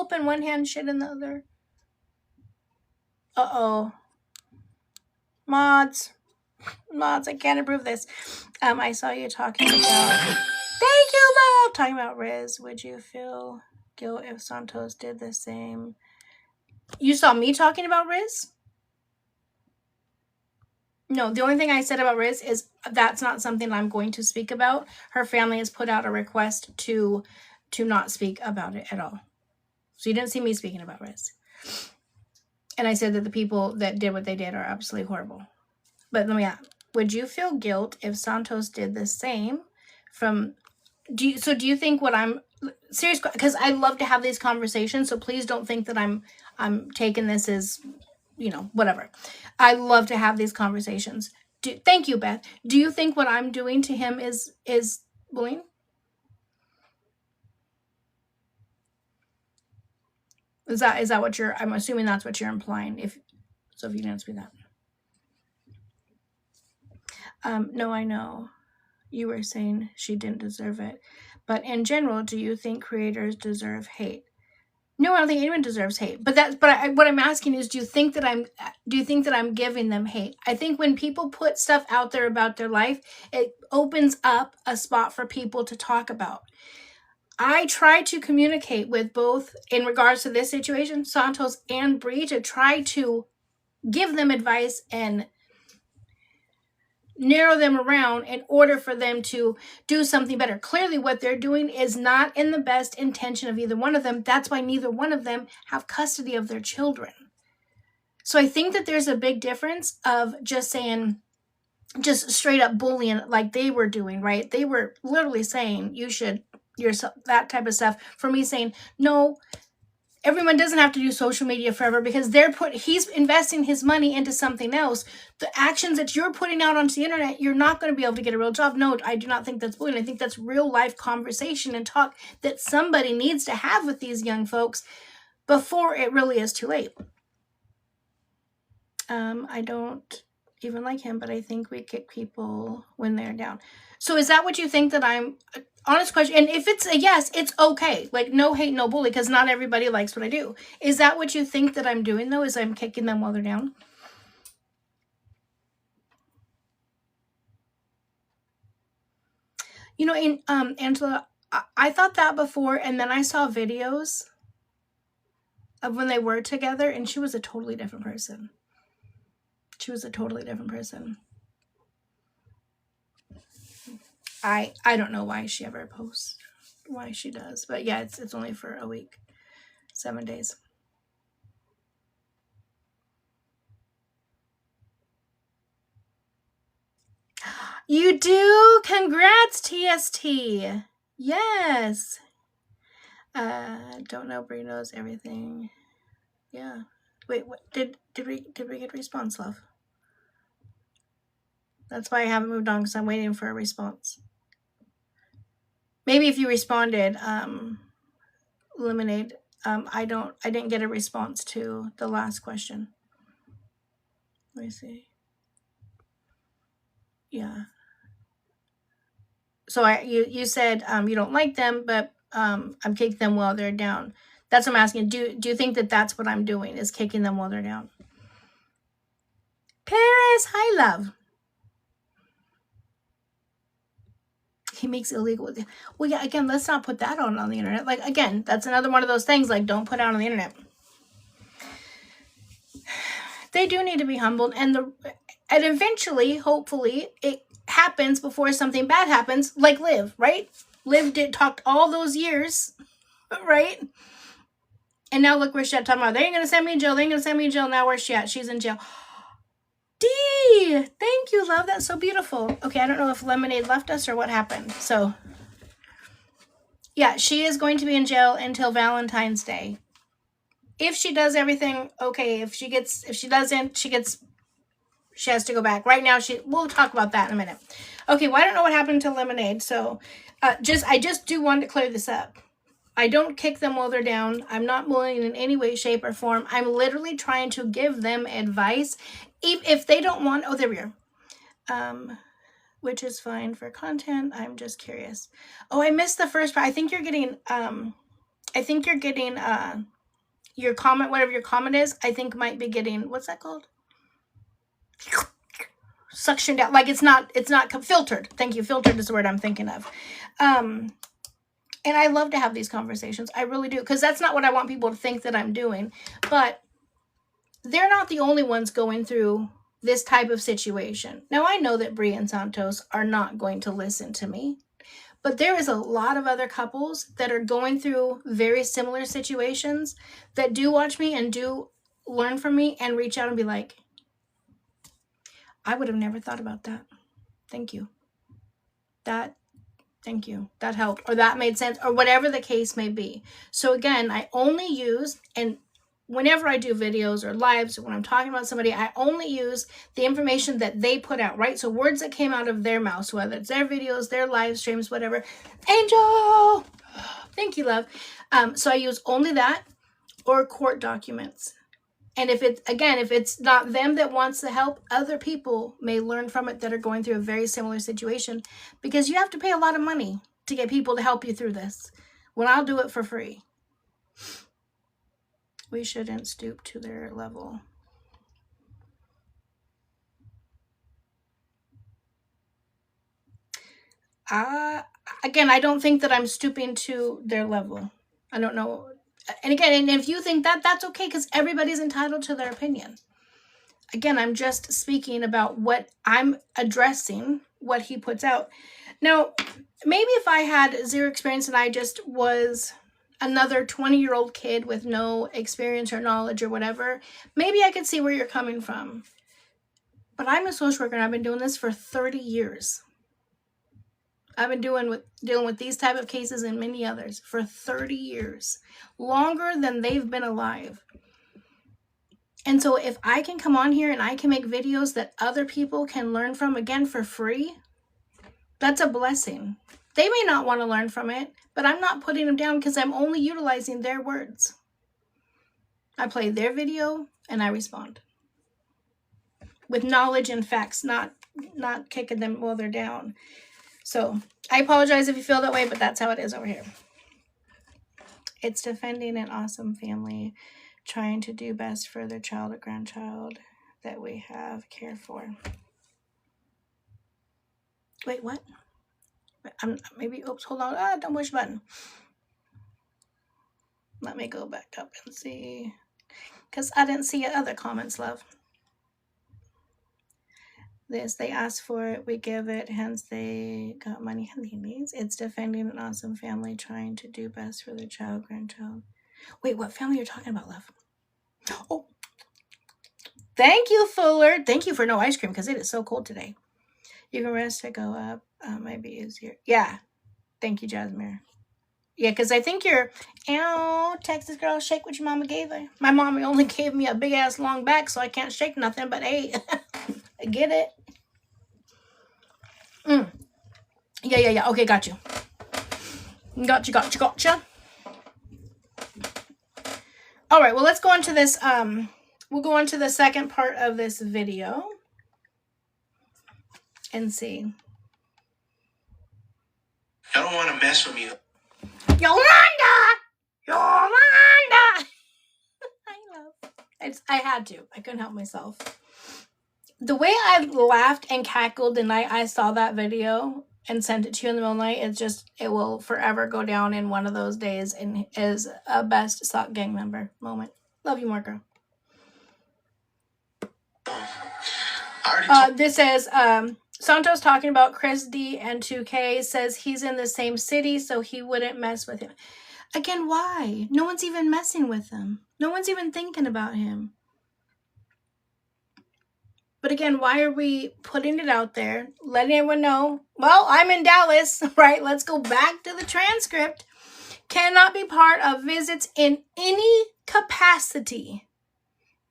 poop in one hand, shit in the other. Uh-oh. Mods, I can't approve this. I saw you talking about... Thank you, love! Talking about Riz. Would you feel guilt if Santos did the same? You saw me talking about Riz? No, the only thing I said about Riz is that's not something I'm going to speak about. Her family has put out a request to not speak about it at all. So you didn't see me speaking about Riz. And I said that the people that did what they did are absolutely horrible. But let me ask, would you feel guilt if Santos did the same do you think what I'm serious, because I love to have these conversations, so please don't think that I'm taking this as, whatever. I love to have these conversations. Thank you, Beth. Do you think what I'm doing to him is bullying? Is that what I'm assuming that's what you're implying? If you can answer that. No, I know. You were saying she didn't deserve it. But in general, do you think creators deserve hate? No, I don't think anyone deserves hate. But what I'm asking is, do you think that I'm giving them hate? I think when people put stuff out there about their life, it opens up a spot for people to talk about. I try to communicate with both in regards to this situation, Santos and Bri, to try to give them advice and narrow them around in order for them to do something better. Clearly, what they're doing is not in the best intention of either one of them. That's why neither one of them have custody of their children. So I think that there's a big difference of just straight up bullying like they were doing, right? They were literally saying, that type of stuff. For me saying, no, everyone doesn't have to do social media forever because he's investing his money into something else. The actions that you're putting out onto the internet, you're not going to be able to get a real job. No, I do not think that's bullying. I think that's real life conversation and talk that somebody needs to have with these young folks before it really is too late. I don't even like him, but I think we kick people when they're down. So is that what you think that I'm... Honest question. And if it's a yes, it's okay. Like, no hate, no bully, because not everybody likes what I do. Is that what you think that I'm doing, though? Is I'm kicking them while they're down? Angela, I thought that before, and then I saw videos of when they were together, and she was a totally different person. I don't know why she ever posts, why she does, but yeah, it's only for a week, 7 days. You do? Congrats, TST. Yes. Don't know. Bri knows everything. Yeah. Wait, what did we get a response, love? That's why I haven't moved on, because I'm waiting for a response. Maybe if you responded, Lemonade. I didn't get a response to the last question. Let me see. Yeah. So you said you don't like them, but I'm kicking them while they're down. That's what I'm asking. Do you think that that's what I'm doing, is kicking them while they're down? Paris, hi, love. He makes illegal. Well, yeah, again, let's not put that on the internet. Like, again, that's another one of those things, like, don't put out on the internet. They do need to be humbled, and eventually, hopefully, it happens before something bad happens, like Liv, right? Liv talked all those years, right? And now look where she's at, talking about, they ain't gonna send me in jail. Now where's she at? She's in jail. D, thank you, love. That's so beautiful. Okay, I don't know if Lemonade left us or what happened. So, yeah, she is going to be in jail until Valentine's Day. If she does everything okay, if she doesn't, she has to go back. Right now, we'll talk about that in a minute. Okay, well, I don't know what happened to Lemonade. So, I just do want to clear this up. I don't kick them while they're down. I'm not bullying in any way, shape, or form. I'm literally trying to give them advice. If they don't want... Oh, there we are. Which is fine for content. I'm just curious. Oh, I missed the first part. I think you're getting your comment, whatever your comment is, I think might be getting, what's that called? Suctioned out. Like it's not filtered. Thank you. Filtered is the word I'm thinking of. And I love to have these conversations. I really do. Because that's not what I want people to think that I'm doing. But they're not the only ones going through this type of situation. Now, I know that Bri and Santos are not going to listen to me. But there is a lot of other couples that are going through very similar situations that do watch me and do learn from me and reach out and be like, I would have never thought about that. Thank you. Thank you. That helped. Or that made sense. Or whatever the case may be. So again, I only use, and whenever I do videos or lives, or when I'm talking about somebody, I only use the information that they put out, right? So words that came out of their mouths, whether it's their videos, their live streams, whatever. Angel! Thank you, love. So I use only that or court documents. And if it's not them that wants the help, other people may learn from it that are going through a very similar situation, because you have to pay a lot of money to get people to help you through this, when I'll do it for free. We shouldn't stoop to their level. Again, I don't think that I'm stooping to their level. I don't know. And again, and if you think that, that's okay, because everybody's entitled to their opinion. Again, I'm just speaking about what I'm addressing, what he puts out. Now, maybe if I had zero experience and I just was another 20-year-old kid with no experience or knowledge or whatever, maybe I could see where you're coming from. But I'm a social worker and I've been doing this for 30 years. I've been dealing with these type of cases and many others for 30 years, longer than they've been alive. And so if I can come on here and I can make videos that other people can learn from, again, for free, that's a blessing. They may not want to learn from it, but I'm not putting them down, because I'm only utilizing their words. I play their video and I respond with knowledge and facts, not kicking them while they're down. So I apologize if you feel that way, but that's how it is over here. It's defending an awesome family, trying to do best for their child or grandchild that we have care for. Wait, what? Oops, hold on. Don't push button. Let me go back up and see, because I didn't see your other comments, love. This, they asked for it, we give it, hence they got money and they needs. It's defending an awesome family, trying to do best for their child, grandchild. Wait, what family are you talking about, love? Oh, thank you, Fuller. Thank you for no ice cream, because it is so cold today. You can rest to go up. Might be easier. Yeah. Thank you, Jasmine. Yeah, because I think you're, Texas girl, shake what your mama gave her. My mama only gave me a big ass long back, so I can't shake nothing, but hey, I get it. Yeah. Okay, got you. Gotcha. All right, well, let's go on to this. We'll go on to the second part of this video and see. I don't want to mess with you. Yolanda! I had to. I couldn't help myself. The way I laughed and cackled the night I saw that video and sent it to you in the middle of the night, it will forever go down in one of those days and is a best sock gang member moment. Love you more, girl. This says, Santos talking about Chris D and 2K, says he's in the same city, so he wouldn't mess with him. Again, why? No one's even messing with him. No one's even thinking about him. But again, why are we putting it out there, letting everyone know, well, I'm in Dallas, right? Let's go back to the transcript. Cannot be part of visits in any capacity.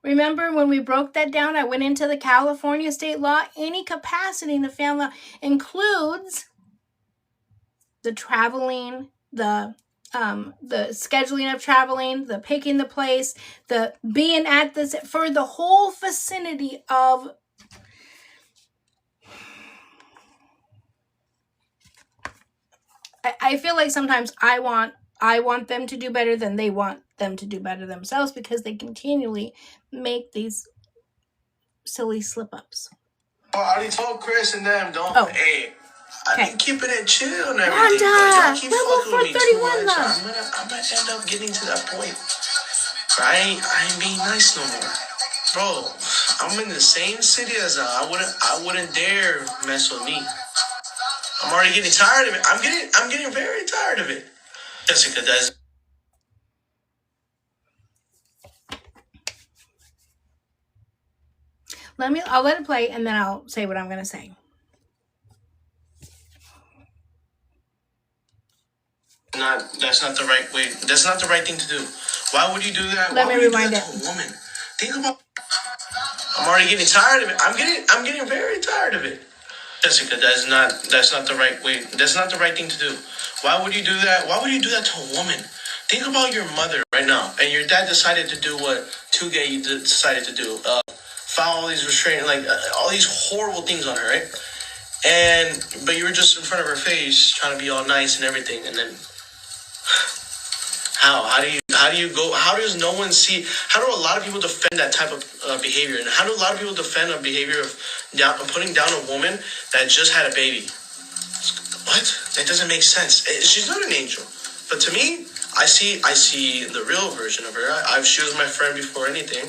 Remember when we broke that down, I went into the California state law. Any capacity in the family law includes the traveling, the scheduling of traveling, the picking the place, the being at this, for the whole vicinity of. I feel like sometimes I want them to do better than they want them to do better themselves because they continually make these silly slip-ups. Oh, I already told Chris and them, don't. Oh. Hey, I've Okay. been keeping it chill and everything, Wanda, but y'all keep level fucking with me too 431 much. love. I'm gonna end up getting to that point. I ain't being nice no more, bro. I'm in the same city as them. I wouldn't dare mess with me. I'm already getting tired of it. I'm getting very tired of it. Jessica, that's I'll let it play and then I'll say what I'm gonna say. that's not the right way. That's not the right thing to do. Why would you do that? Let Why me would you do rewind that it. to a woman? Think about. I'm already getting tired of it. I'm getting very tired of it. Jessica, that's not the right way. That's not the right thing to do. Why would you do that? Why would you do that to a woman? Think about your mother right now, and your dad decided to do what 2Gay decided to do. File all these all these horrible things on her, right? But you were just in front of her face, trying to be all nice and everything, and then how do you go? How does no one see? How do a lot of people defend that type of behavior? And how do a lot of people defend a behavior of putting down a woman that just had a baby? What? That doesn't make sense. She's not an angel, but to me, I see the real version of her. She was my friend before anything,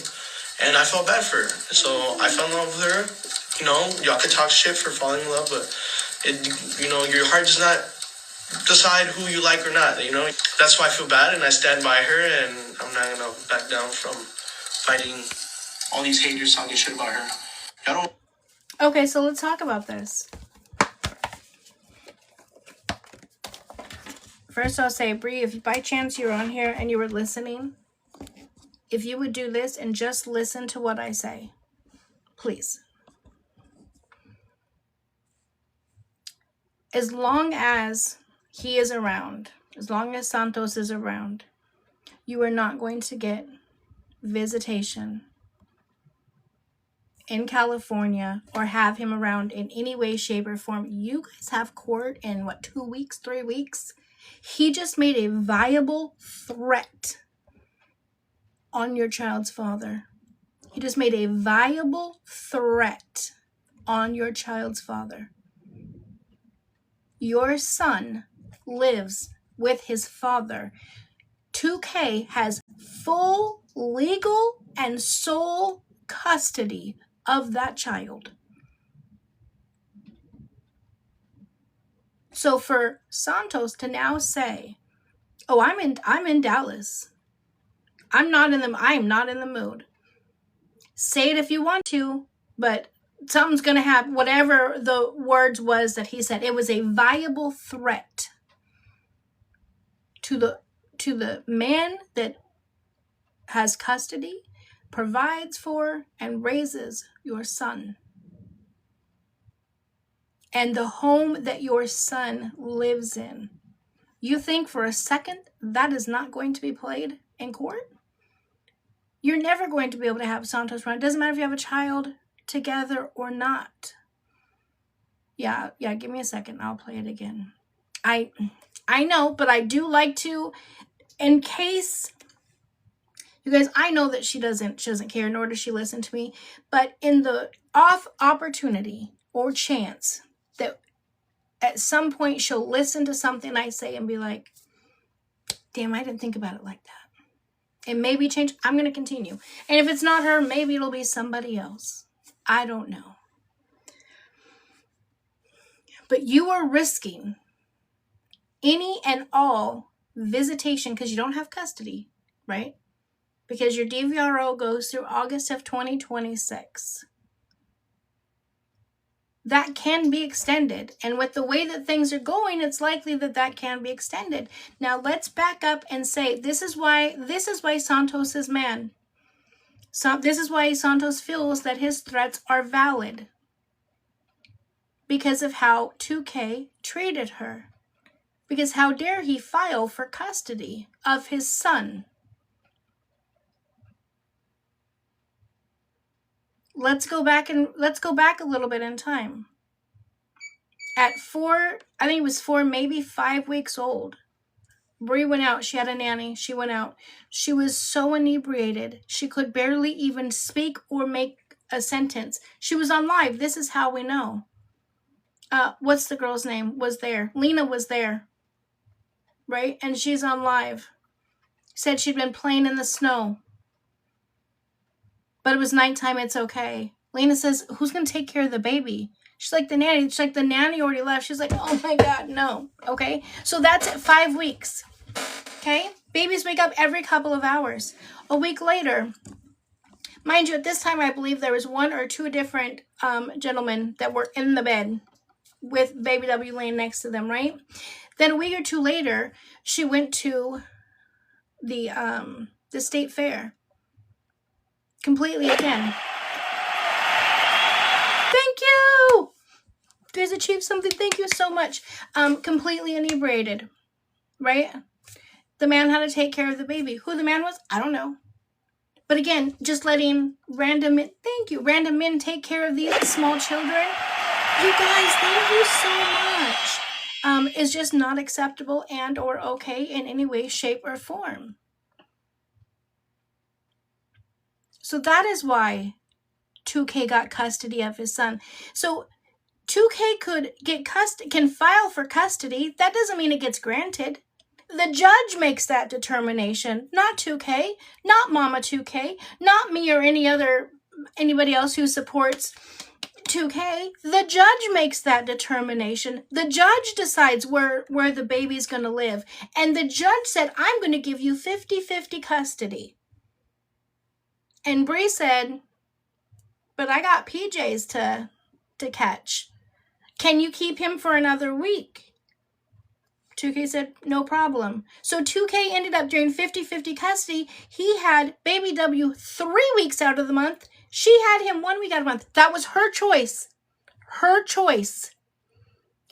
and I felt bad for her. So I fell in love with her. You know, y'all could talk shit for falling in love, but your heart does not decide who you like or not. You know, that's why I feel bad, and I stand by her, and I'm not gonna back down from fighting all these haters talking shit about her. I don't. Okay, so let's talk about this. First, I'll say, Bri, if by chance you're on here and you were listening, if you would do this and just listen to what I say, please. As long as he is around, as long as Santos is around, you are not going to get visitation in California or have him around in any way, shape, or form. You guys have court in 2 weeks, 3 weeks? He just made a viable threat on your child's father. He just made a viable threat on your child's father. Your son lives with his father. 2K has full legal and sole custody of that child. So for Santos to now say, "Oh, I'm in Dallas. I am not in the mood." Say it if you want to, but something's going to happen. Whatever the words was that he said, it was a viable threat to the man that has custody, provides for, and raises your son. And the home that your son lives in. You think for a second that is not going to be played in court? You're never going to be able to have Santos run. It doesn't matter if you have a child together or not. Yeah, give me a second. I'll play it again. I know, but I do like to, in case you guys, I know that she doesn't care, nor does she listen to me, but in the off opportunity or chance that at some point she'll listen to something I say and be like, damn, I didn't think about it like that. It may be changed. I'm going to continue. And if it's not her, maybe it'll be somebody else. I don't know. But you are risking any and all visitation because you don't have custody, right? Because your DVRO goes through August of 2026. That can be extended. And with the way that things are going, it's likely that can be extended. Now let's back up and say this is why Santos is mad. This is why Santos feels that his threats are valid. Because of how 2K treated her. Because how dare he file for custody of his son? Let's go back a little bit in time. At 4, I think it was 4, maybe 5 weeks old, Bri went out. She had a nanny. She went out. She was so inebriated. She could barely even speak or make a sentence. She was on live. This is how we know. What's the girl's name? Was there. Lena was there. Right? And she's on live. Said she'd been playing in the snow. But it was nighttime. It's okay. Lena says, who's going to take care of the baby? She's like, the nanny. She's like, the nanny already left. She's like, oh my God, no. Okay? So that's 5 weeks. Okay? Babies wake up every couple of hours. A week later, mind you, at this time, I believe there was 1 or 2 different gentlemen that were in the bed with baby W laying next to them, right? Then a week or 2 later, she went to the state fair. Completely again. Thank you! You guys achieved something. Thank you so much. Completely inebriated, right? The man had to take care of the baby. Who the man was, I don't know. But again, just letting random men take care of these small children. You guys, thank you so much. Is just not acceptable and or okay in any way, shape, or form. So that is why 2K got custody of his son. So 2K can file for custody. That doesn't mean it gets granted. The judge makes that determination, not 2K, not Mama 2K, not me or anybody else who supports 2K. The judge makes that determination. The judge decides where the baby's going to live. And the judge said, I'm going to give you 50-50 custody. And Bri said, but I got PJs to catch. Can you keep him for another week? 2K said, no problem. So 2K ended up doing 50-50 custody. He had baby W 3 weeks out of the month. She had him 1 week out of the month. That was her choice. Her choice.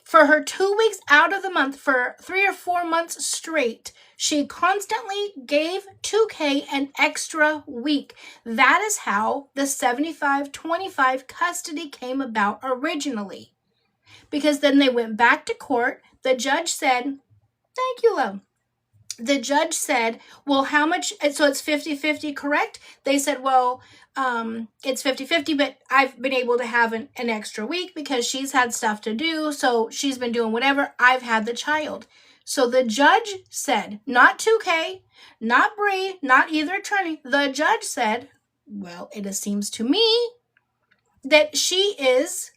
For her 2 weeks out of the month, for 3 or 4 months straight, she constantly gave 2K an extra week. That is how the 75-25 custody came about originally. Because then they went back to court. The judge said, thank you, love. The judge said, well, how much? So it's 50-50, correct? They said, well, it's 50-50, but I've been able to have an extra week because she's had stuff to do. So she's been doing whatever. I've had the child. So the judge said, not 2K, not Bri, not either attorney. The judge said, well, it seems to me that she is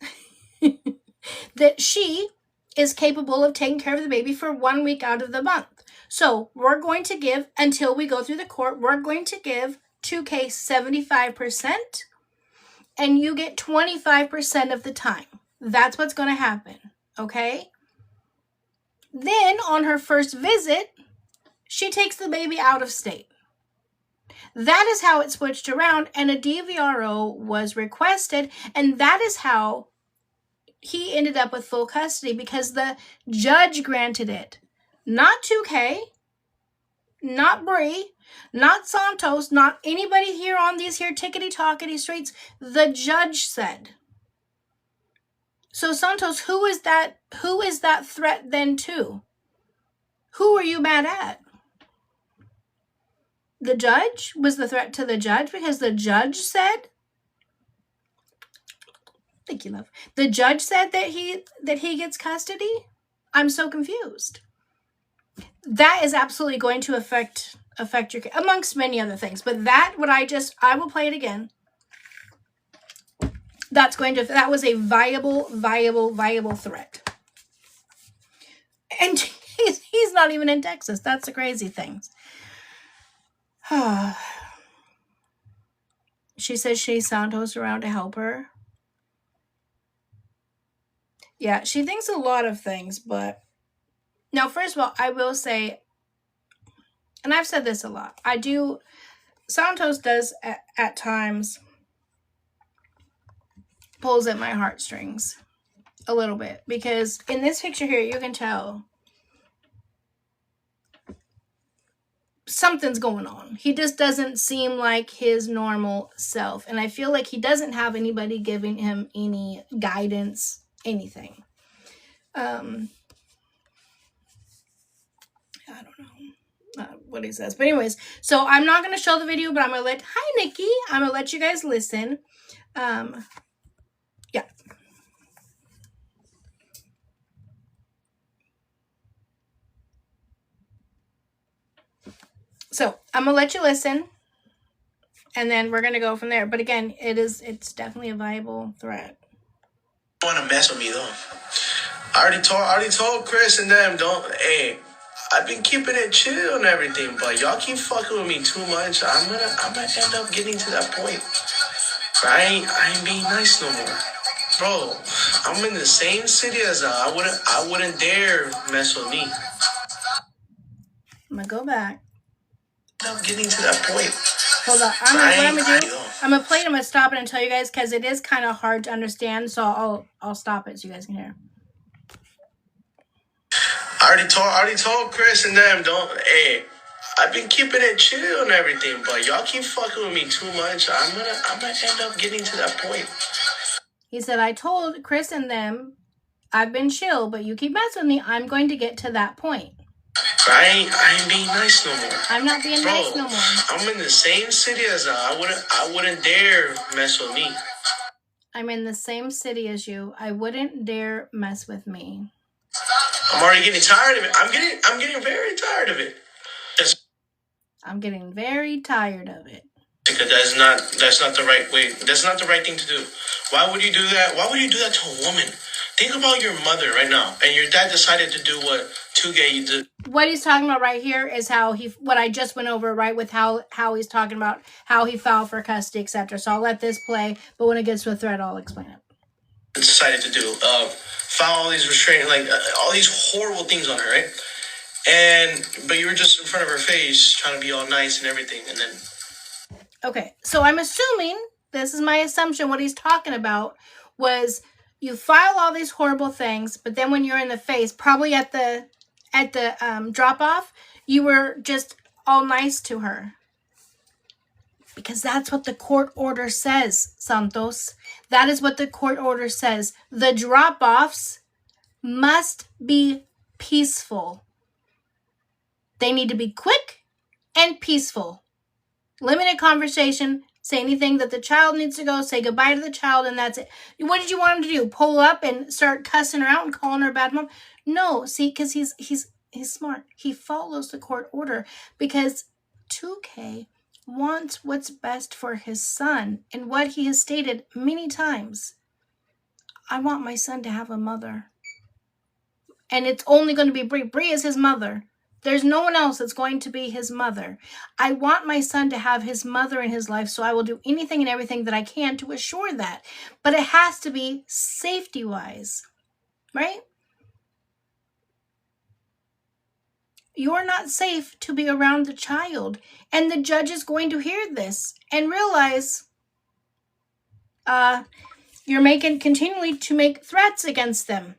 capable of taking care of the baby for 1 week out of the month. So we're going to give, until we go through the court, we're going to give 2K 75%, and you get 25% of the time. That's what's going to happen, okay? Then on her first visit, she takes the baby out of state. That is how it switched around, and a DVRO was requested, and that is how he ended up with full custody, because the judge granted it. Not 2K, not Bri, not Santos, not anybody here on these here tickety-tockety streets. The judge said. So Santos, who is that threat then to? Who are you mad at? The judge? Was the threat to the judge because the judge said? Thank you, love. The judge said that he gets custody? I'm so confused. That is absolutely going to affect your case, amongst many other things. But that, I will play it again. That was a viable threat. And he's not even in Texas. That's the crazy thing. She says she needs Santos around to help her. Yeah, she thinks a lot of things, but now, first of all, I will say, and I've said this a lot, Santos does at times pulls at my heartstrings a little bit, because in this picture here, you can tell something's going on. He just doesn't seem like his normal self, and I feel like he doesn't have anybody giving him any guidance, anything. I don't know. what he says. But anyways, so I'm not going to show the video, but I'm going to let, hi, Nikki. I'm going to let you guys listen. Yeah. So I'm going to let you listen. And then we're going to go from there. But again, it's definitely a viable threat. You want to mess with me, though. I already told Chris and them, hey, I've been keeping it chill and everything, but y'all keep fucking with me too much. I'm gonna end up getting to that point. I ain't being nice no more. Bro, I'm in the same city as her. I wouldn't dare mess with me. I'm going to go back. I'm getting to that point. Hold on. I'm gonna play it. I'm gonna stop it and tell you guys because it is kind of hard to understand. So I'll stop it so you guys can hear. I already told Chris and them, hey, I've been keeping it chill and everything, but y'all keep fucking with me too much. I'm gonna end up getting to that point. He said, I told Chris and them I've been chill, but you keep messing with me. I'm going to get to that point. I ain't being nice no more. I'm not being nice no more. I'm in the same city as her. I wouldn't dare mess with me. I'm in the same city as you. I wouldn't dare mess with me. I'm already getting tired of it. I'm getting very tired of it. I'm getting very tired of it. Because that's not the right way. That's not the right thing to do. Why would you do that? Why would you do that to a woman? Think about your mother right now, and your dad decided to do what Tugay did. What he's talking about right here is how what I just went over, right, with how he's talking about how he filed for custody, etc. So I'll let this play, but when it gets to a threat, I'll explain it. Decided to do file all these restraining, all these horrible things on her, right? But you were just in front of her face, trying to be all nice and everything, and then. Okay, so I'm assuming, this is my assumption, what he's talking about was you file all these horrible things, but then when you're in the face, probably at the drop-off, you were just all nice to her. Because that's what the court order says, Santos. That is what the court order says. The drop-offs must be peaceful. They need to be quick and peaceful. Limited conversation. Say anything that the child needs to go. Say goodbye to the child, and that's it. What did you want him to do? Pull up and start cussing her out and calling her a bad mom? No, see, because he's smart. He follows the court order because 2K wants what's best for his son, and what he has stated many times. I want my son to have a mother, and it's only going to be Bri. Bri is his mother. There's no one else that's going to be his mother. I want my son to have his mother in his life, so I will do anything and everything that I can to assure that. But it has to be safety-wise, right? You're not safe to be around the child. And the judge is going to hear this and realize you're continually to make threats against them.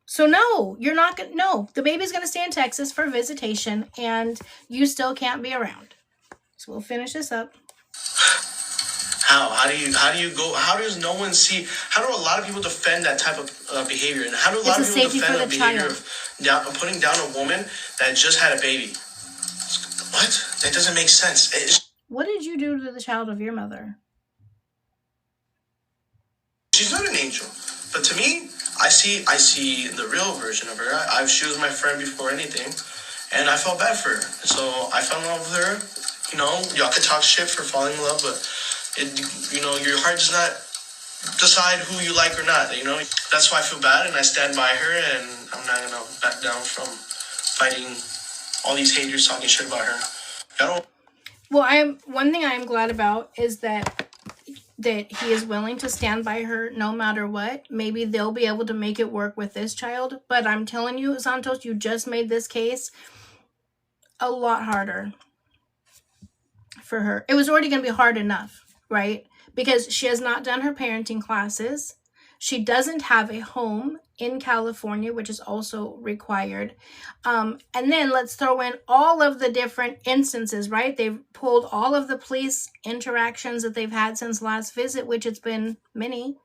So no, you're not going to, no, the baby's going to stay in Texas for visitation and you still can't be around. So we'll finish this up. How does no one see, how do a lot of people defend that type of behavior? And how do a lot of people defend the behavior of putting down a woman that just had a baby? What? That doesn't make sense. What did you do to the child of your mother? She's not an angel. But to me, I see the real version of her. She was my friend before anything, and I felt bad for her. So I fell in love with her. Y'all could talk shit for falling in love, but your heart does not decide who you like or not. That's why I feel bad, and I stand by her, and I'm not gonna back down from fighting all these haters talking shit about her. Well, one thing I am glad about is that he is willing to stand by her no matter what. Maybe they'll be able to make it work with this child. But I'm telling you, Santos, you just made this case a lot harder for her. It was already going to be hard enough, right? Because she has not done her parenting classes. She doesn't have a home in California, which is also required. And then let's throw in all of the different instances, right? They've pulled all of the police interactions that they've had since last visit, which it's been many,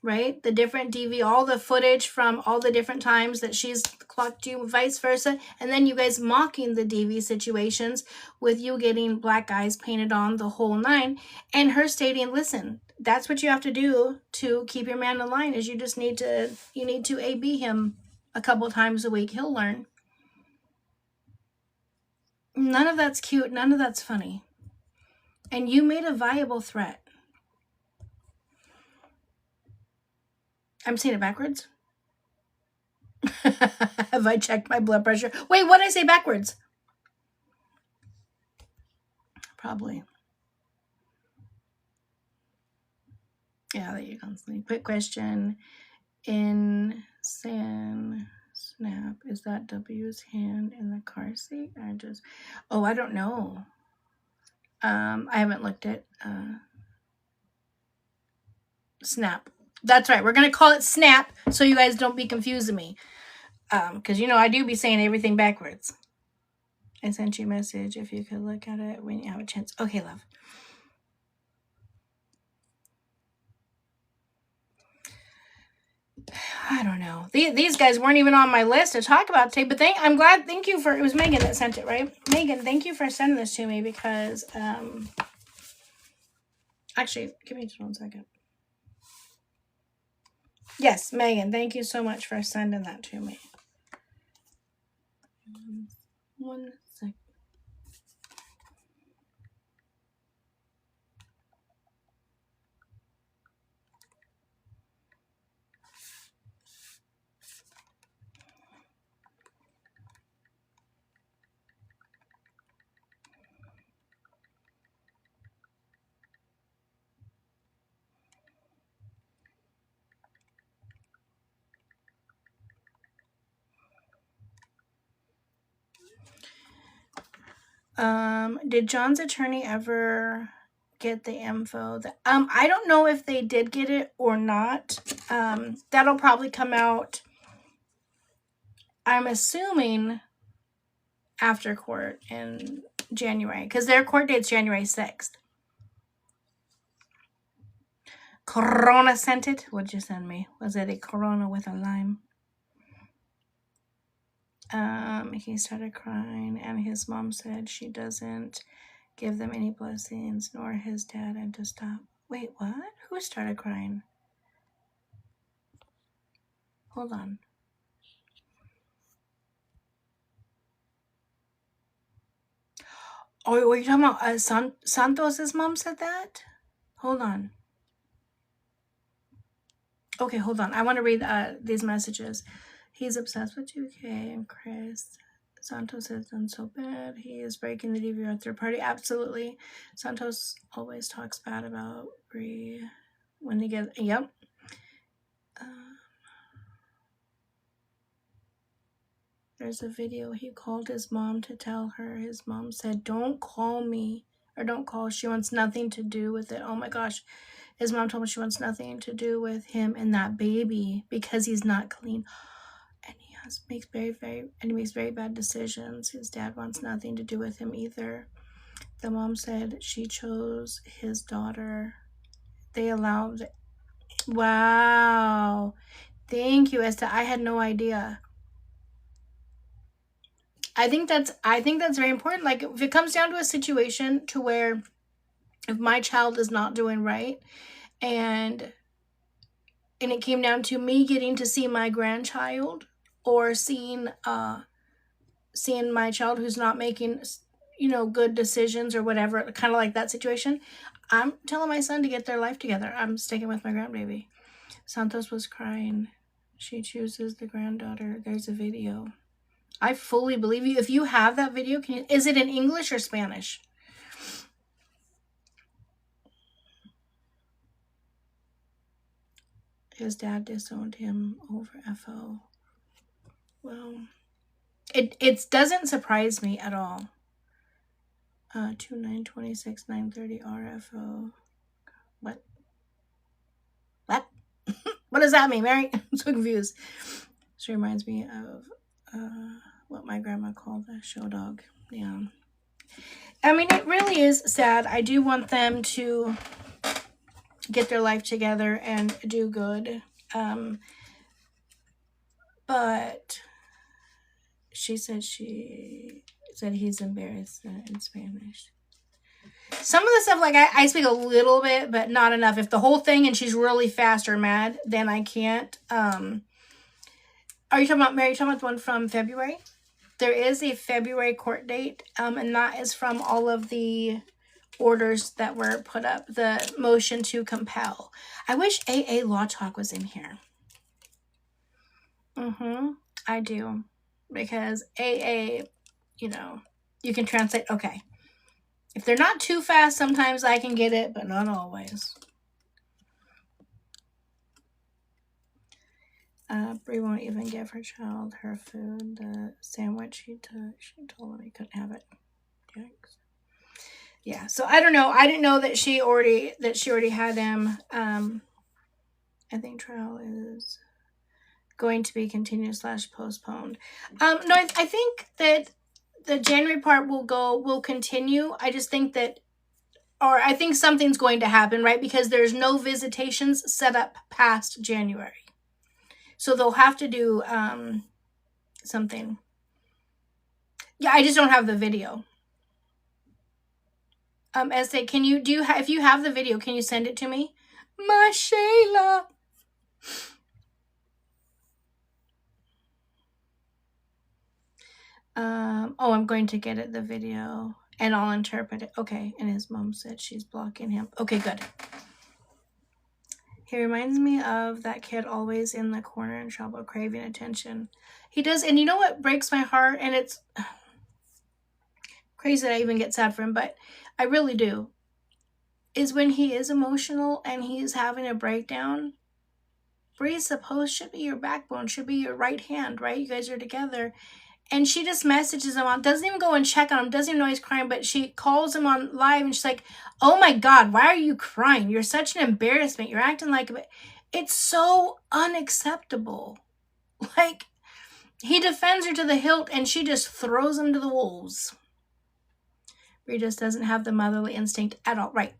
right? The different DV, all the footage from all the different times that she's clocked you, vice versa. And then you guys mocking the DV situations with you getting black eyes painted on, the whole nine. And her stating, listen, that's what you have to do to keep your man in line, is you need to AB him a couple times a week. He'll learn. None of that's cute. None of that's funny. And you made a viable threat. I'm saying it backwards. Have I checked my blood pressure? Wait, what did I say backwards? Probably. Yeah, there you go. Quick question. In Snap, is that W's hand in the car seat? I don't know. I haven't looked at Snap. That's right. We're going to call it Snap so you guys don't be confusing me. Because, I do be saying everything backwards. I sent you a message if you could look at it when you have a chance. Okay, love. I don't know. These guys weren't even on my list to talk about today, but I'm glad. Thank you for, it was Megan that sent it, right? Megan, thank you for sending this to me because, actually, give me just 1 second. Yes, Megan, thank you so much for sending that to me. 1 second. Did John's attorney ever get the info? I don't know if they did get it or not. That'll probably come out, I'm assuming, after court in January, because their court date's January 6th. Corona sent it? What'd you send me? Was it a Corona with a lime? He started crying, and his mom said she doesn't give them any blessings, nor his dad, and to stop. Wait, what? Who started crying? Hold on. Oh, were you talking about Santos's mom said that? Hold on. Okay, hold on. I want to read these messages. He's obsessed with 2K and Chris. Santos has done so bad. He is breaking the Dvro third party. Absolutely. Santos always talks bad about Bri when they get. Yep. There's a video. He called his mom to tell her. His mom said, "Don't call me," or "Don't call." She wants nothing to do with it. Oh my gosh. His mom told him she wants nothing to do with him and that baby because he's not clean. And he makes very bad decisions. His dad wants nothing to do with him either. The mom said she chose his daughter. They allowed. Wow. Thank you, Esther. I had no idea. I think that's very important. Like, if it comes down to a situation to where if my child is not doing right and it came down to me getting to see my grandchild or seeing my child who's not making good decisions or whatever, kind of like that situation, I'm telling my son to get their life together. I'm sticking with my grandbaby. Santos was crying. She chooses the granddaughter. There's a video. I fully believe you. If you have that video, is it in English or Spanish? His dad disowned him over FO. Well, it doesn't surprise me at all. 2926 930 RFO. What? What does that mean, Mary? I'm so confused. This reminds me of what my grandma called a show dog. Yeah. I mean, it really is sad. I do want them to get their life together and do good. But she said he's embarrassed in Spanish. Some of the stuff, like, I speak a little bit, but not enough. If the whole thing and she's really fast or mad, then I can't. Are you talking about, Mary, you talking about the one from February? There is a February court date, and that is from all of the orders that were put up, the motion to compel. I wish AA Law Talk was in here. I do. Because AA, you know, you can translate, okay. If they're not too fast, sometimes I can get it, but not always. Bri won't even give her child her food. The sandwich she took, she told him he couldn't have it. Yikes. Yeah, so I don't know. I didn't know that she already had him. I think trial is going to be continued / postponed. No, I think that the January part will continue. I just think that, or I think something's going to happen, right? Because there's no visitations set up past January. So they'll have to do something. Yeah, I just don't have the video. Estee, can you if you have the video, can you send it to me? My Shayla. I'm going to get it, the video, and I'll interpret it. Okay, and his mom said she's blocking him. Okay, good. He reminds me of that kid always in the corner in trouble, craving attention. He does, and you know what breaks my heart? And it's crazy that I even get sad for him, but I really do. Is when he is emotional and he's having a breakdown. Bri should be your backbone, should be your right hand, right? You guys are together. And she just messages him on, doesn't even go and check on him, doesn't even know he's crying, but she calls him on live and she's like, oh my God, why are you crying? You're such an embarrassment. You're acting like a... It's so unacceptable. Like, he defends her to the hilt and she just throws him to the wolves. Bri just doesn't have the motherly instinct at all. Right.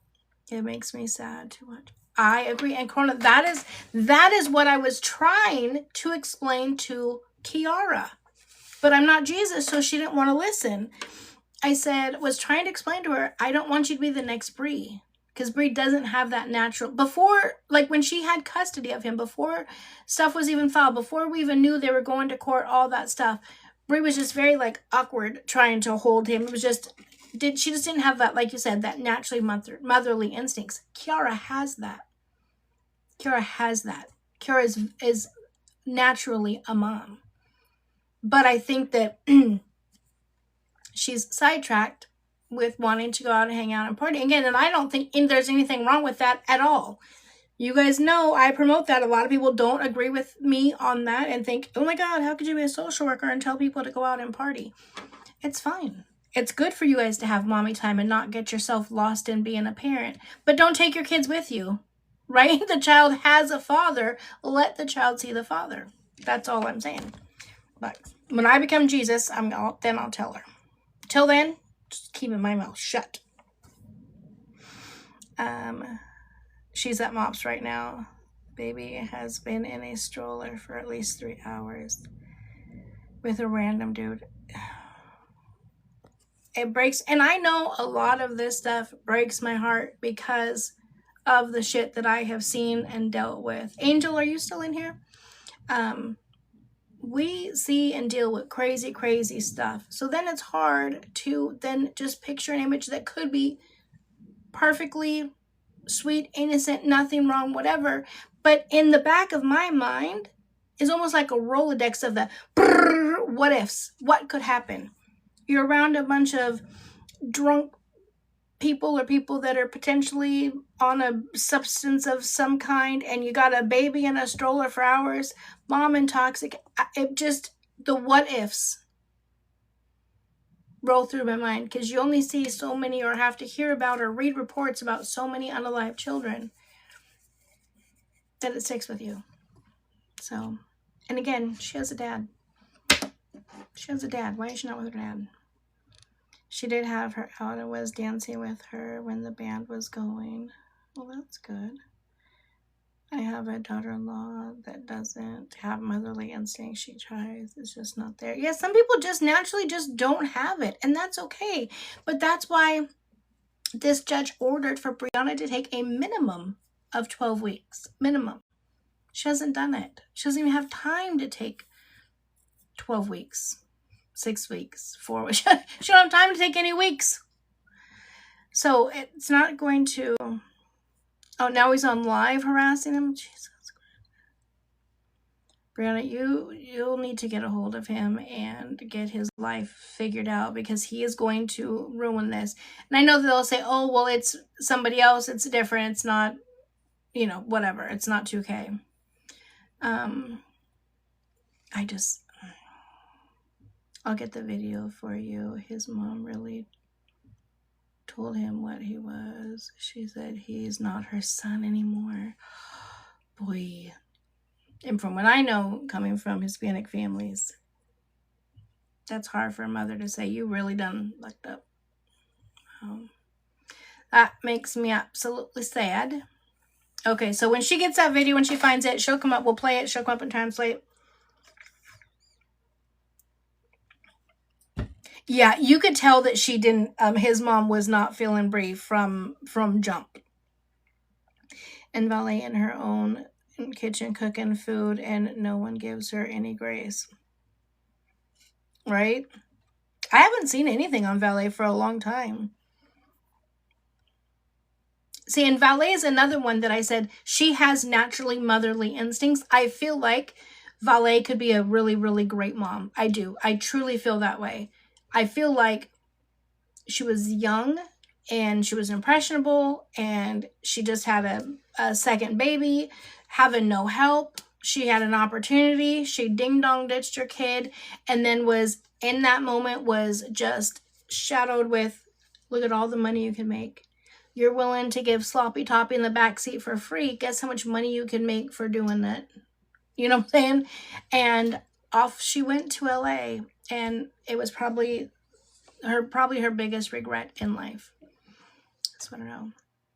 It makes me sad too much. I agree. And Corona, that is what I was trying to explain to Kiara. But I'm not Jesus, so she didn't want to listen. I was trying to explain to her, I don't want you to be the next Bri. Because Bri doesn't have that natural... Before, like when she had custody of him, before stuff was even filed, before we even knew they were going to court, all that stuff, Bri was just very, like, awkward trying to hold him. It was just... She just didn't have that, like you said, that naturally motherly instincts. Kiara has that. Kiara is naturally a mom. But I think that she's sidetracked with wanting to go out and hang out and party again. And I don't think there's anything wrong with that at all. You guys know I promote that. A lot of people don't agree with me on that and think, oh my God, how could you be a social worker and tell people to go out and party? It's fine. It's good for you guys to have mommy time and not get yourself lost in being a parent. But don't take your kids with you, right? The child has a father. Let the child see the father. That's all I'm saying. But when I become Jesus, then I'll tell her. Till then, just keeping my mouth shut. She's at MOPS right now. Baby has been in a stroller for at least 3 hours with a random dude. It breaks, and I know a lot of this stuff breaks my heart because of the shit that I have seen and dealt with. Angel, are you still in here? We see and deal with crazy, crazy stuff. So then it's hard to then just picture an image that could be perfectly sweet, innocent, nothing wrong, whatever. But in the back of my mind is almost like a Rolodex of the what ifs. What could happen? You're around a bunch of drunk people or people that are potentially on a substance of some kind, and you got a baby in a stroller for hours, mom intoxicated. It just, the what ifs roll through my mind because you only see so many or have to hear about or read reports about so many unalive children that it sticks with you. So, and again, she has a dad. Why is she not with her dad? She did have her out and was dancing with her when the band was going. Well, that's good. I have a daughter-in-law that doesn't have motherly instinct. She tries. It's just not there. Yeah, some people just naturally just don't have it, and that's okay. But that's why this judge ordered for Brianna to take a minimum of 12 weeks. Minimum. She hasn't done it. She doesn't even have time to take 12 weeks, 6 weeks, 4 weeks. She don't have time to take any weeks. So it's not going to... Oh, now he's on live harassing him? Jesus Christ. Brianna, you'll need to get a hold of him and get his life figured out, because he is going to ruin this. And I know that they'll say, oh, well, it's somebody else. It's different. It's not, you know, whatever. It's not 2K. I'll get the video for you. His mom really told him what he was. She said he's not her son anymore. Boy. And from what I know, coming from Hispanic families, that's hard for a mother to say. You really done lucked up. That makes me absolutely sad. Okay, so when she gets that video, when she finds it, she'll come up. We'll play it. She'll come up and translate. Yeah, you could tell that she didn't, his mom was not feeling Bri from jump. And Valet in her own kitchen cooking food, and no one gives her any grace. Right? I haven't seen anything on Valet for a long time. See, and Valet is another one that I said, she has naturally motherly instincts. I feel like Valet could be a really, really great mom. I do. I truly feel that way. I feel like she was young and she was impressionable, and she just had a second baby, having no help. She had an opportunity. She ding-dong ditched her kid, and then was, in that moment, was just shadowed with, look at all the money you can make. You're willing to give sloppy toppy in the backseat for free. Guess how much money you can make for doing that? You know what I'm saying? And off she went to LA, and it was probably her biggest regret in life. That's what I know.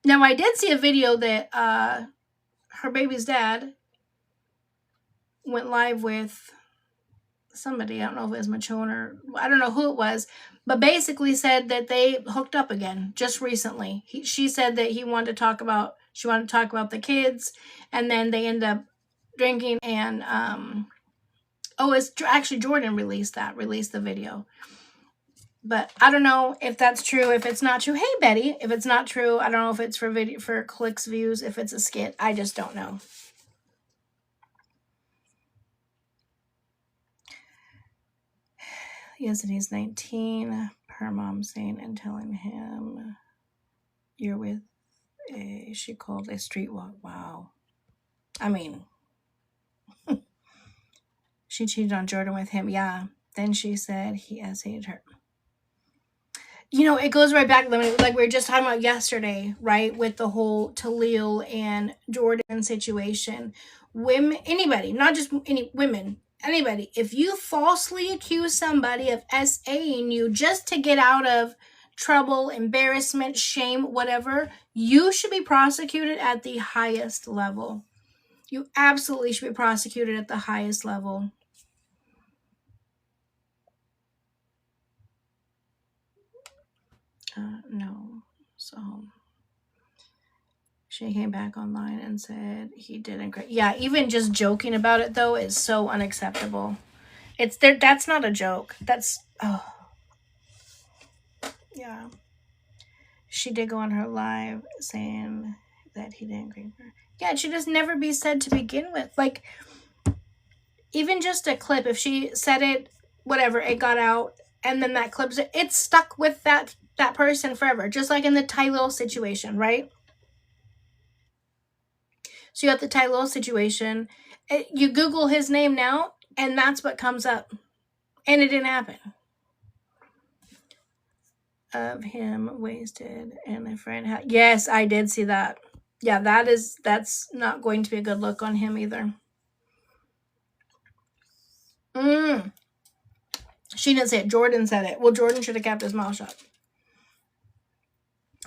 Now, I did see a video that her baby's dad went live with somebody. I don't know if it was Machone or I don't know who it was, but basically said that they hooked up again just recently. She said that she wanted to talk about the kids, and then they end up drinking, and it's actually Jordan released the video. But I don't know if that's true, if it's not true. Hey, Betty, if it's not true, I don't know if it's for video, for clicks, views, if it's a skit. I just don't know. Yes, and he's 19. Her mom saying and telling him, you're with she called a street walk. Wow. I mean, she cheated on Jordan with him. Yeah. Then she said he has hated her. You know, it goes right back, like we were just talking about yesterday, right? With the whole Talil and Jordan situation. Women, anybody, not just any women, anybody, if you falsely accuse somebody of SAing you just to get out of trouble, embarrassment, shame, whatever, you should be prosecuted at the highest level. You absolutely should be prosecuted at the highest level. No. So she came back online and said he didn't. Yeah, even just joking about it though is so unacceptable. It's there. That's not a joke. That's yeah. She did go on her live saying that he didn't agree with her. Yeah, it should just never be said to begin with. Like, even just a clip, if she said it, whatever, it got out, and then that clip, it's stuck with that person forever. Just like in the Tylil situation, right? So you have the Tylil situation. You Google his name now, and that's what comes up. And it didn't happen. Of him wasted and a friend. Yes, I did see that. Yeah, that's not going to be a good look on him either. She didn't say it. Jordan said it. Well, Jordan should have kept his mouth shut.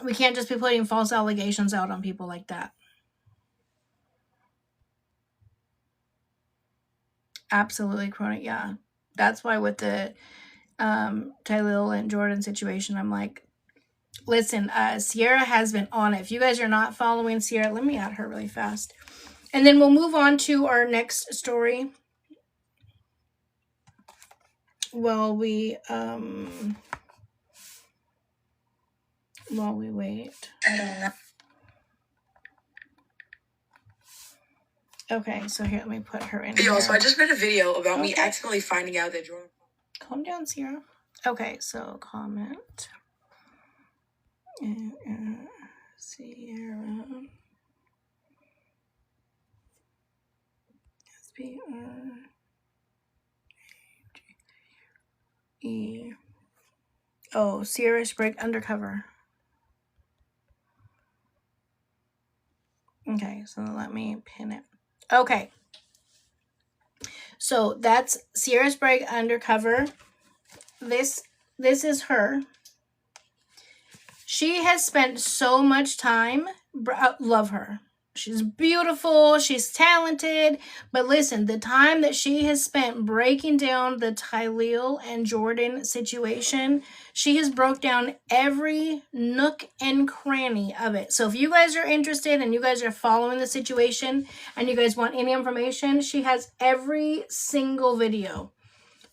We can't just be putting false allegations out on people like that. Absolutely chronic. Yeah. That's why with the Tylil and Jordan situation, I'm like, listen, Sierra has been on it. If you guys are not following Sierra, let me add her really fast. And then we'll move on to our next story. While we wait. I don't know. Okay, so here, let me put her in here. So I just made a video about me accidentally finding out that Jordan... Calm down, Sierra. Okay, so comment. Sierra. S-P-R-E. Oh, Sierra Sprague Undercover. Okay, so let me pin it. Okay. So that's Sierra Sprague Undercover. This is her. She has spent so much time. Love her. She's beautiful. She's talented. But listen, the time that she has spent breaking down the Tylil and Jordan situation, she has broke down every nook and cranny of it. So if you guys are interested and you guys are following the situation and you guys want any information, she has every single video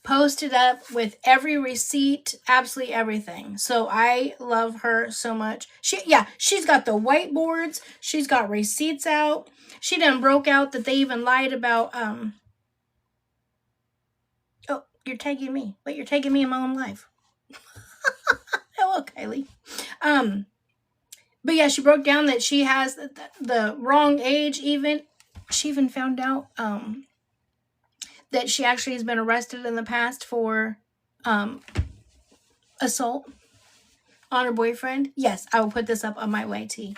posted up with every receipt, absolutely everything. So I love her so much. She's got the whiteboards. She's got receipts out. She done broke out that they even lied about, oh, you're tagging me. Wait, you're tagging me in my own life. Hello, Kylie. But yeah, she broke down that she has the wrong age even. She even found out, that she actually has been arrested in the past for assault on her boyfriend. Yes, I will put this up on my YT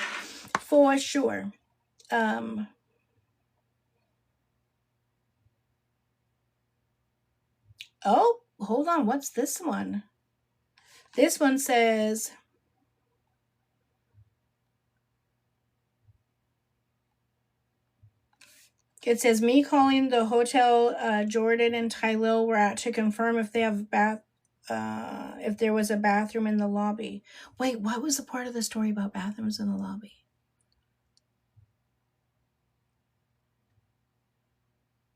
for sure. Oh, hold on. What's this one? This one says... It says, me calling the hotel Jordan and Tylil were at to confirm if they have if there was a bathroom in the lobby. Wait, what was the part of the story about bathrooms in the lobby?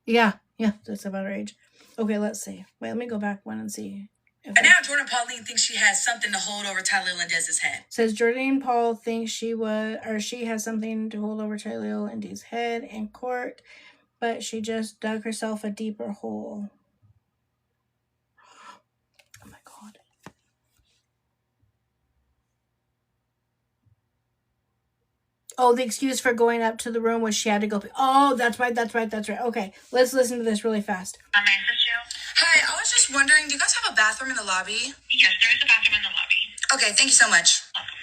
Yeah, that's about her age. Okay, let's see. Wait, let me go back one and see. And now Jordan Pauline thinks she has something to hold over Tylil and Dez's head. Says Jordan Paul thinks she has something to hold over Tylil and Dez's head in court, but she just dug herself a deeper hole. Oh my God. Oh, the excuse for going up to the room was she had to go. Oh, that's right. Okay, let's listen to this really fast. May I assist you? Hi, I was just wondering, do you guys have a bathroom in the lobby? Yes, there is a bathroom in the lobby. Okay, thank you so much. Welcome.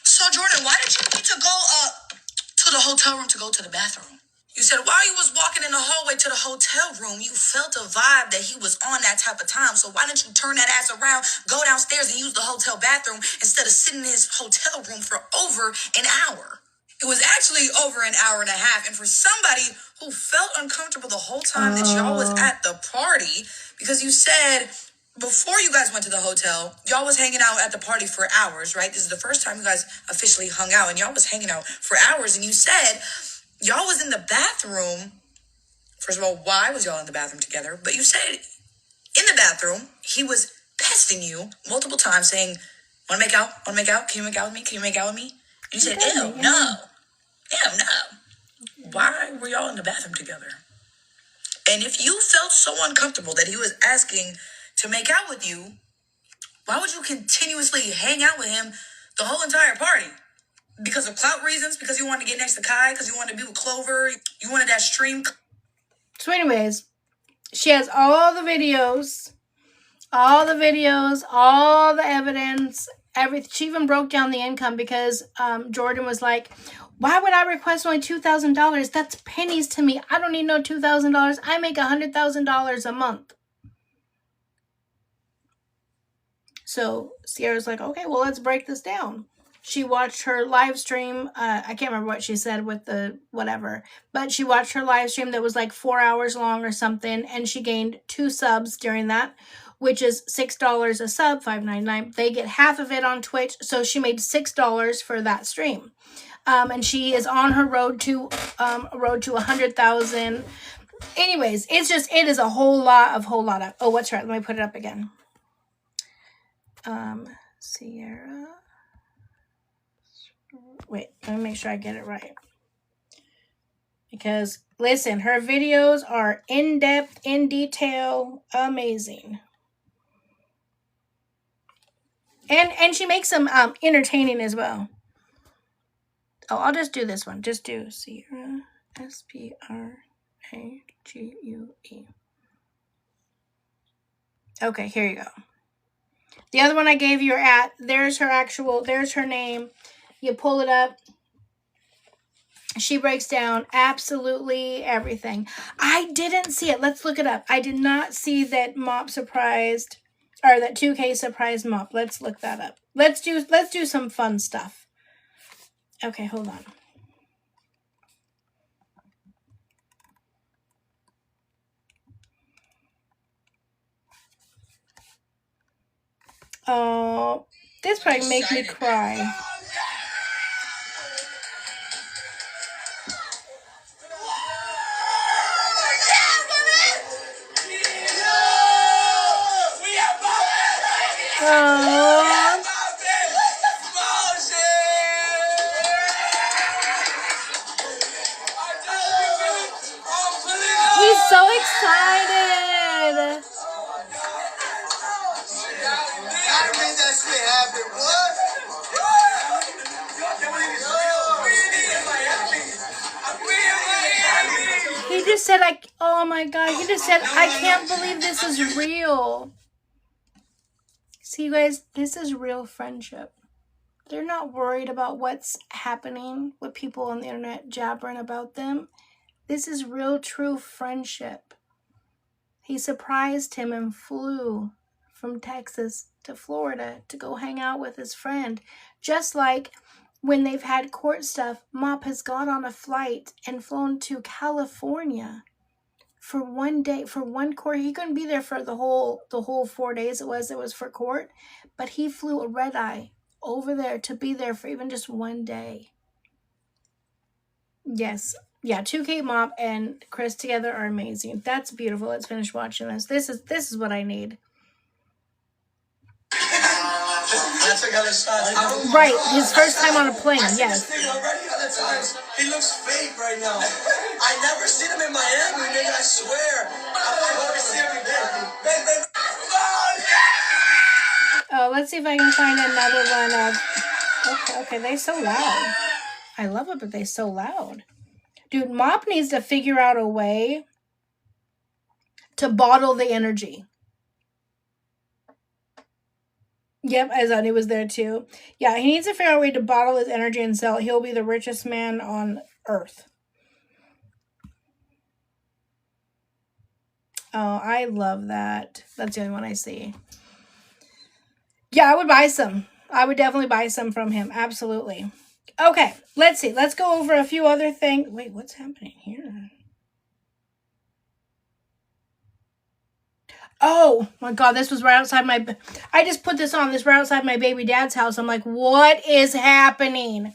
So, Jordan, why did you need to go up to the hotel room to go to the bathroom? You said while you was walking in the hallway to the hotel room, you felt a vibe that he was on that type of time. So why didn't you turn that ass around, go downstairs and use the hotel bathroom instead of sitting in his hotel room for over an hour? It was actually over an hour and a half. And for somebody who felt uncomfortable the whole time that y'all was at the party, because you said before you guys went to the hotel, y'all was hanging out at the party for hours, right? This is the first time you guys officially hung out, and y'all was hanging out for hours. And you said y'all was in the bathroom. First of all, why was y'all in the bathroom together? But you said in the bathroom, he was besting you multiple times saying, want to make out? Want to make out? Can you make out with me? Can you make out with me? And you said, ew, no. Ew, no. Why were y'all in the bathroom together? And if you felt so uncomfortable that he was asking to make out with you, why would you continuously hang out with him the whole entire party? Because of clout reasons? Because you wanted to get next to Kai? Because you wanted to be with Clover? You wanted that stream? So anyways, she has all the videos, all the evidence, everything. She even broke down the income because Jordan was like, why would I request only $2,000? That's pennies to me. I don't need no $2,000. I make $100,000 a month. So Sierra's like, okay, well, let's break this down. She watched her live stream. I can't remember what she said with the whatever, but she watched her live stream that was like 4 hours long or something, and she gained 2 subs during that, which is $6 a sub, $5.99. They get half of it on Twitch, so she made $6 for that stream. And she is on her road to 100,000. Anyways, it is a whole lot of. Oh, what's right? Let me put it up again. Sierra. Wait, let me make sure I get it right. Because, listen, her videos are in-depth, in detail, amazing. And she makes them entertaining as well. Oh, I'll just do this one. Just do Sierra, Sprague. Okay, here you go. The other one I gave you there's her name. You pull it up. She breaks down absolutely everything. I didn't see it. Let's look it up. I did not see that Mop surprised, or that 2K surprised Mop. Let's look that up. Let's do some fun stuff. Okay, hold on. Oh, this probably make me cry. Oh. He's so excited. I made that shit happen, what? He just said, oh my God, he just said, I can't believe this is real. See, you guys, this is real friendship. They're not worried about what's happening with people on the internet jabbering about them. This is real, true friendship. He surprised him and flew from Texas to Florida to go hang out with his friend. Just like when they've had court stuff, Mop has gone on a flight and flown to California for one day, for one court. He couldn't be there for the whole 4 days it was for court, but he flew a red eye over there to be there for even just one day. Yes. Yeah, 2K Mop and Chris together are amazing. That's beautiful. Let's finish watching this. This is what I need. Right, his first time on a plane, yes. He looks fake right now. I never seen him in Miami, nigga, I swear. I never seen him Oh, let's see if I can find another one of... Okay, they're so loud. I love it, but they're so loud. Dude, Mop needs to figure out a way to bottle the energy. Yep, Azani was there too. Yeah, he needs to figure out a way to bottle his energy and sell it. He'll be the richest man on earth. Oh, I love that. That's the only one I see. Yeah, I would buy some. I would definitely buy some from him. Absolutely. Okay, let's see. Let's go over a few other things. Wait, what's happening here? Oh my God, this was right outside my... I just put this on. This right outside my baby dad's house. I'm like, what is happening?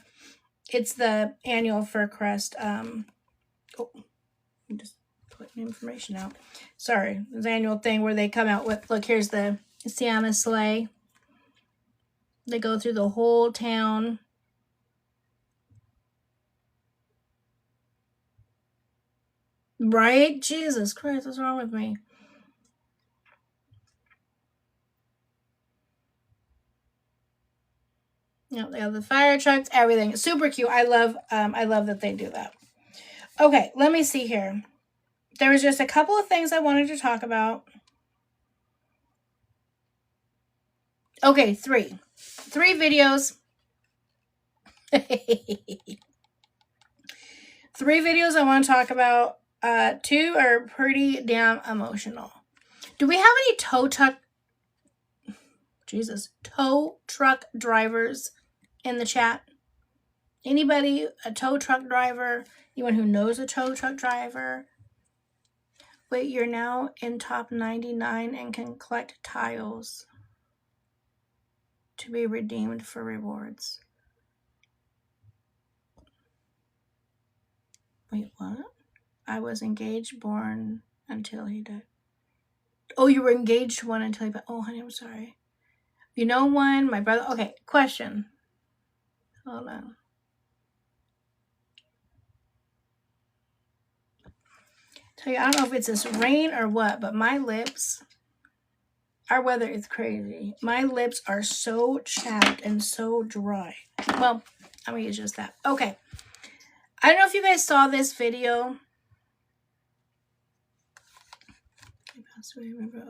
It's the annual Fur Crest. I'm just putting information out. Sorry, it's the annual thing where they come out with... Look, here's the Sienna sleigh. They go through the whole town. Right? Jesus Christ, what's wrong with me? Yep, they have the fire trucks, everything. It's super cute. I love that they do that. Okay, let me see here. There was just a couple of things I wanted to talk about. Okay, 3 videos. 3 videos I want to talk about. 2 are pretty damn emotional. Do we have any tow truck drivers in the chat? Anybody, a tow truck driver? Anyone who knows a tow truck driver? Wait, you're now in top 99 and can collect tiles to be redeemed for rewards. Wait, what? I was engaged, born until he died. Oh, you were engaged one until he died. Oh, honey, I'm sorry. You know one? My brother. Okay, question. Hold on. Tell you, I don't know if it's this rain or what, but my lips, our weather is crazy. My lips are so chapped and so dry. Well, I'm gonna use just that. Okay. I don't know if you guys saw this video.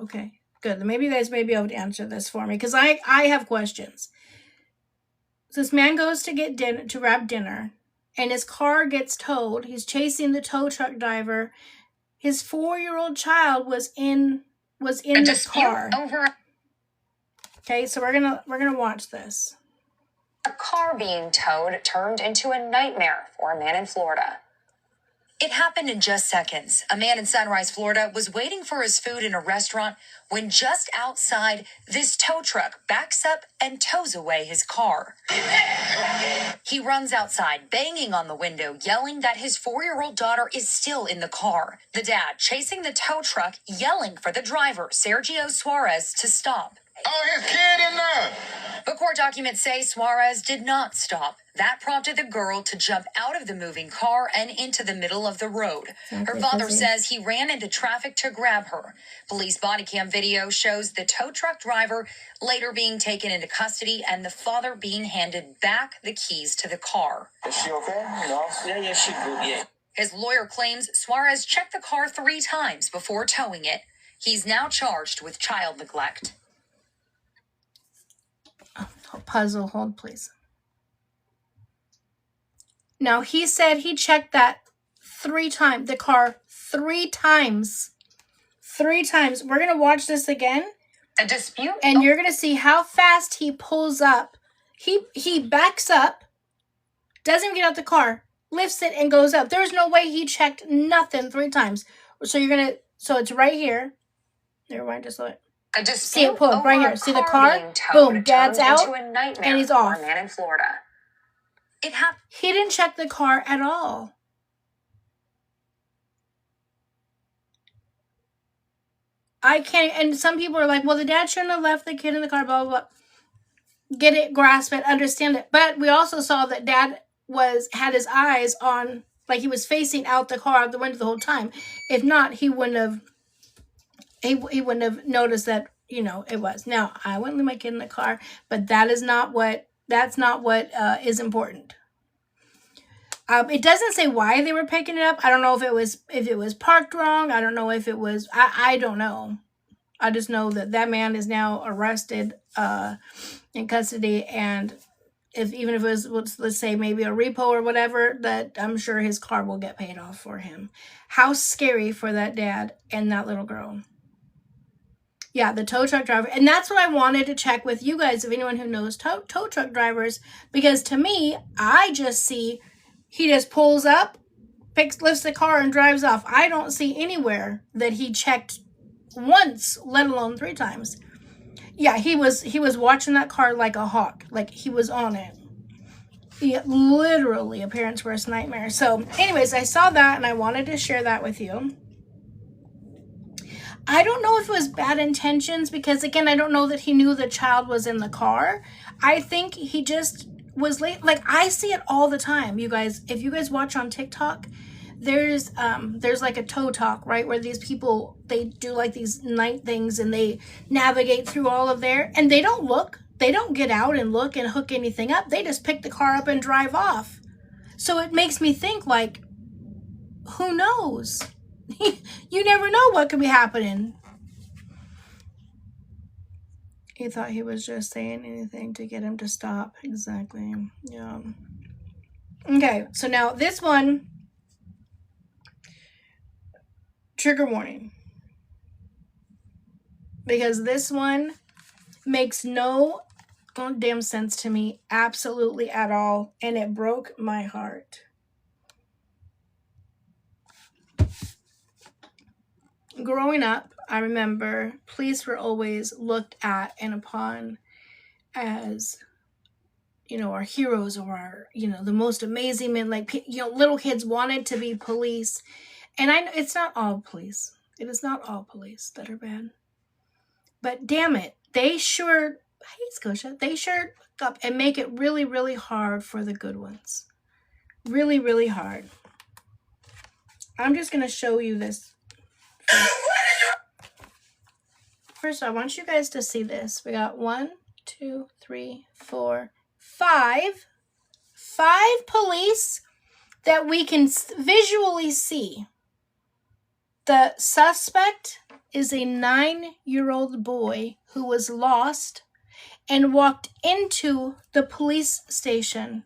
Okay, good. Maybe you guys may be able to answer this for me because I have questions. So this man goes to get dinner, to grab dinner, and his car gets towed. He's chasing the tow truck driver. His 4-year-old child was in the car. Okay, so we're gonna watch this. A car being towed turned into a nightmare for a man in Florida. It happened in just seconds. A man in Sunrise, Florida was waiting for his food in a restaurant when just outside, this tow truck backs up and tows away his car. He runs outside, banging on the window, yelling that his 4-year-old daughter is still in the car. The dad chasing the tow truck, yelling for the driver, Sergio Suarez, to stop. Oh, his kid in there! But court documents say Suarez did not stop. That prompted the girl to jump out of the moving car and into the middle of the road. Her father says he ran into traffic to grab her. Police body cam video shows the tow truck driver later being taken into custody and the father being handed back the keys to the car. Is she okay? No? Yeah, she good, yeah. His lawyer claims Suarez checked the car 3 times before towing it. He's now charged with child neglect. Puzzle, hold please. Now he said he checked that 3 times, the car 3 times. 3 times. We're going to watch this again. A dispute? And you're going to see how fast he pulls up. He backs up, doesn't even get out the car, lifts it and goes up. There's no way he checked nothing 3 times. So so it's right here. Never mind, just let it. A dispute see it pull right here. See the car? Being towed Boom, dad's out and he's off. For a man in Florida. He didn't check the car at all. I can't, and some people are like, well, the dad shouldn't have left the kid in the car, blah, blah, blah. Get it, grasp it, understand it. But we also saw that dad had his eyes on, like he was facing out the car, out the window the whole time. If not, he wouldn't have noticed that, it was. Now, I wouldn't leave my kid in the car, but that's not what is important. It doesn't say why they were picking it up. I don't know if it was parked wrong. I don't know if it was, I don't know. I just know that man is now arrested, in custody, and even if it was, let's say maybe a repo or whatever, that I'm sure his car will get paid off for him. How scary for that dad and that little girl. Yeah, the tow truck driver. And that's what I wanted to check with you guys, if anyone who knows tow truck drivers. Because to me, I just see he just pulls up, lifts the car, and drives off. I don't see anywhere that he checked once, let alone 3 times. Yeah, he was watching that car like a hawk. Like he was on it. Literally a parent's worst nightmare. So anyways, I saw that and I wanted to share that with you. I don't know if it was bad intentions because, again, I don't know that he knew the child was in the car. I think he just was late. Like, I see it all the time, you guys. If you guys watch on TikTok, there's like a tow talk, right, where these people, they do like these night things and they navigate through all of there, and they don't look. They don't get out and look and hook anything up. They just pick the car up and drive off. So it makes me think, like, who knows? You never know what could be happening. He thought he was just saying anything to get him to stop. Exactly. Yeah. Okay, so now this one, trigger warning. Because this one makes no no damn sense to me, absolutely at all, and it broke my heart. Growing up, I remember police were always looked at and upon as, you know, our heroes or our, you know, the most amazing men. Like, you know, little kids wanted to be police. And I know it's not all police. It is not all police that are bad. But damn it, they sure, hey Scotia, they sure look up and make it really, really hard for the good ones. Really, really hard. I'm just going to show you this. First, I want you guys to see this. We got 1, 2, 3, 4, 5. 5 police that we can visually see. The suspect is a 9-year-old boy who was lost and walked into the police station.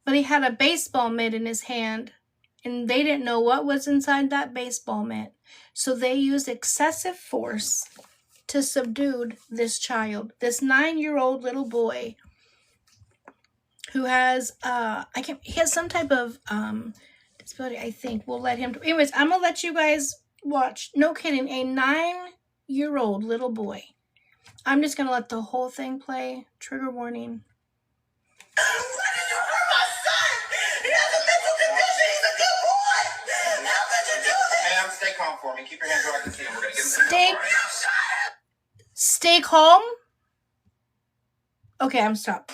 But he had a baseball mitt in his hand, and they didn't know what was inside that baseball mitt. So they used excessive force to subdue this child, this 9-year-old little boy who has he has some type of disability, I think. We'll let him. Anyways, I'm gonna let you guys watch. No kidding, a 9-year-old little boy. I'm just gonna let the whole thing play. Trigger warning. Why did you hurt my son? He has a mental condition. He's a good boy. How could you do this? Ma'am, stay calm for me. Keep your hands where I can see them. We're gonna get them some help. Stay calm. Okay, I'm gonna stop.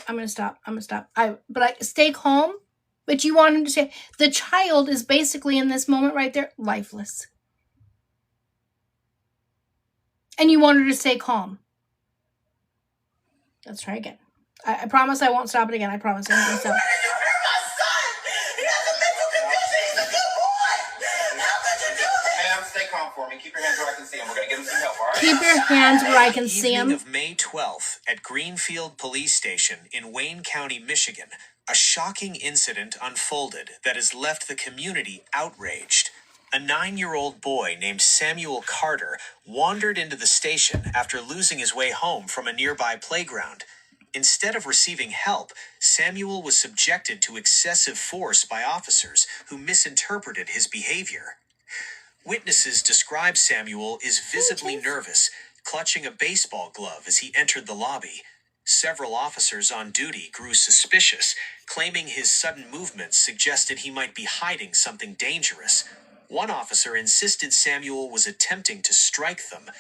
Stay calm. But you want him to say the child is basically in this moment right there, lifeless. And you want her to stay calm. Let's try again. I promise I won't stop it again. I promise. I'm gonna stop. Why did you hurt my son? He has a mental condition. He's a good boy. How could you do this? Ma'am, stay calm for me. Keep your hands where I can see them. We're gonna get them some help, all right? Keep your hands where I can see Evening them. of May 12th at Greenfield Police Station in Wayne County, Michigan, a shocking incident unfolded that has left the community outraged. A 9-year-old boy named Samuel Carter wandered into the station after losing his way home from a nearby playground. Instead of receiving help, Samuel was subjected to excessive force by officers who misinterpreted his behavior. Witnesses describe Samuel as visibly nervous, clutching a baseball glove as he entered the lobby. Several officers on duty grew suspicious, claiming his sudden movements suggested he might be hiding something dangerous. One officer insisted Samuel was attempting to strike them.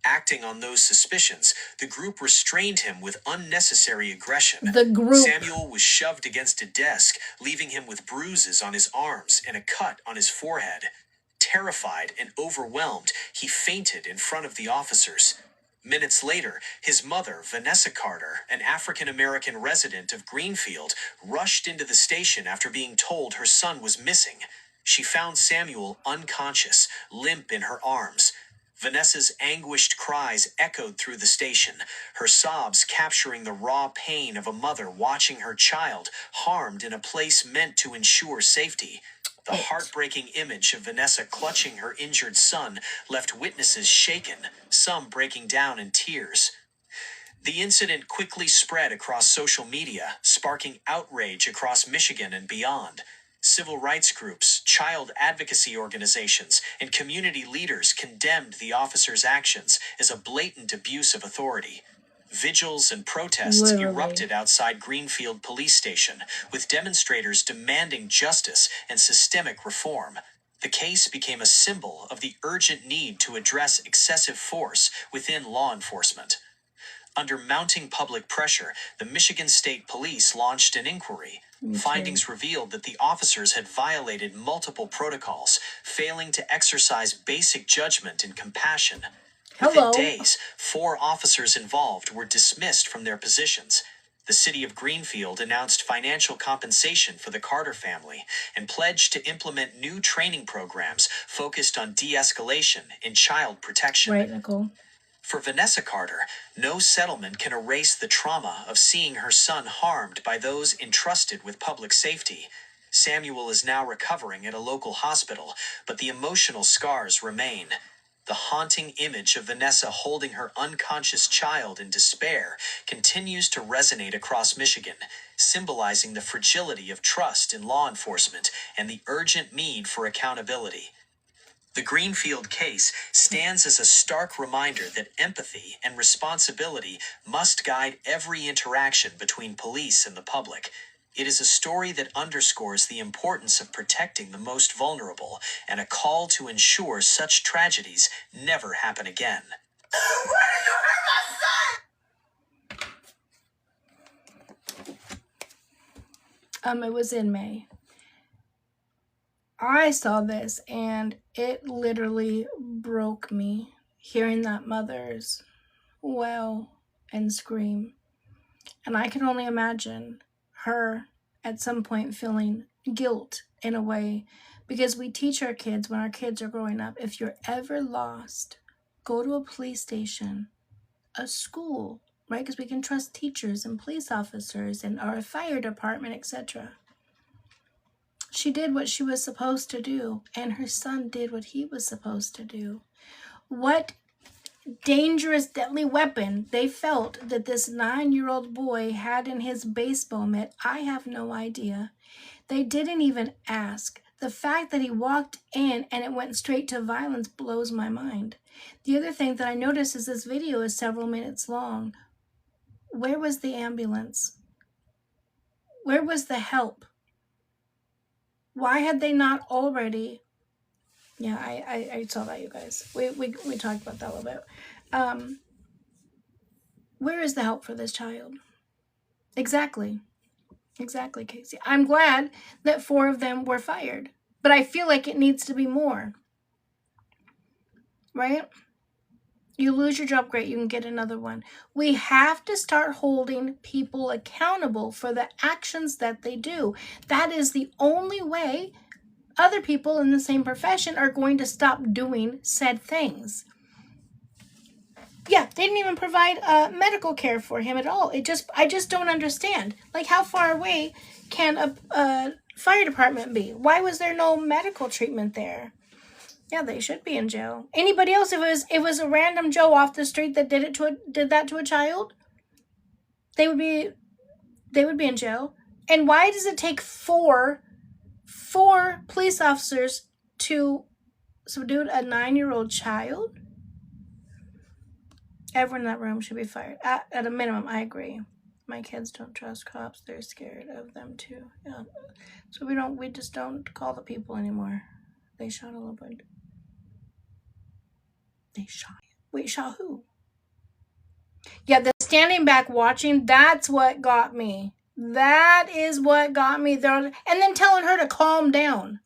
Acting on those suspicions, the group restrained him with unnecessary aggression. The group. Samuel was shoved against a desk, leaving him with bruises on his arms and a cut on his forehead. Terrified and overwhelmed, he fainted in front of the officers. Minutes later, his mother, Vanessa Carter, an African-American resident of Greenfield, rushed into the station after being told her son was missing. She found Samuel unconscious, limp in her arms. Vanessa's anguished cries echoed through the station, her sobs capturing the raw pain of a mother watching her child harmed in a place meant to ensure safety. The heartbreaking image of Vanessa clutching her injured son left witnesses shaken, some breaking down in tears. The incident quickly spread across social media, sparking outrage across Michigan and beyond. Civil rights groups, child advocacy organizations, and community leaders condemned the officer's actions as a blatant abuse of authority. Vigils and protests erupted outside Greenfield Police Station, with demonstrators demanding justice and systemic reform. The case became a symbol of the urgent need to address excessive force within law enforcement. Under mounting public pressure, the Michigan State Police launched an inquiry. Findings revealed that the officers had violated multiple protocols, failing to exercise basic judgment and compassion. Within days, 4 officers involved were dismissed from their positions. The city of Greenfield announced financial compensation for the Carter family and pledged to implement new training programs focused on de-escalation and child protection. Right, Nicole. For Vanessa Carter, no settlement can erase the trauma of seeing her son harmed by those entrusted with public safety. Samuel is now recovering at a local hospital, but the emotional scars remain. The haunting image of Vanessa holding her unconscious child in despair continues to resonate across Michigan, symbolizing the fragility of trust in law enforcement and the urgent need for accountability. The Greenfield case stands as a stark reminder that empathy and responsibility must guide every interaction between police and the public. It is a story that underscores the importance of protecting the most vulnerable and a call to ensure such tragedies never happen again. It was in May. I saw this and it literally broke me, hearing that mother's wail and scream. And I can only imagine her at some point feeling guilt in a way, because we teach our kids when our kids are growing up, if you're ever lost, go to a police station, a school, right? Because we can trust teachers and police officers and our fire department, etc. She did what she was supposed to do, and her son did what he was supposed to do. What dangerous, deadly weapon they felt that this 9-year-old boy had in his baseball mitt, I have no idea. They didn't even ask. The fact that he walked in and it went straight to violence blows my mind. The other thing that I noticed is this video is several minutes long. Where was the ambulance? Where was the help? Why had they not already? Yeah, I saw that, you guys. We talked about that a little bit. Where is the help for this child? Exactly, Casey. I'm glad that 4 of them were fired, but I feel like it needs to be more. Right? You lose your job, great, you can get another one. We have to start holding people accountable for the actions that they do. That is the only way other people in the same profession are going to stop doing said things. Yeah, they didn't even provide medical care for him at all. I just don't understand. Like, how far away can a fire department be? Why was there no medical treatment there? Yeah, they should be in jail. Anybody else, if it was a random Joe off the street that did that to a child, they would be in jail. And why does it take four police officers to subdue a 9-year-old child? Everyone in that room should be fired. At a minimum, I agree. My kids don't trust cops. They're scared of them too. Yeah. So we just don't call the people anymore. They shot a little bit. They shot. Wait, shot who? Yeah, the standing back watching, that's what got me. That is what got me there. And then telling her to calm down.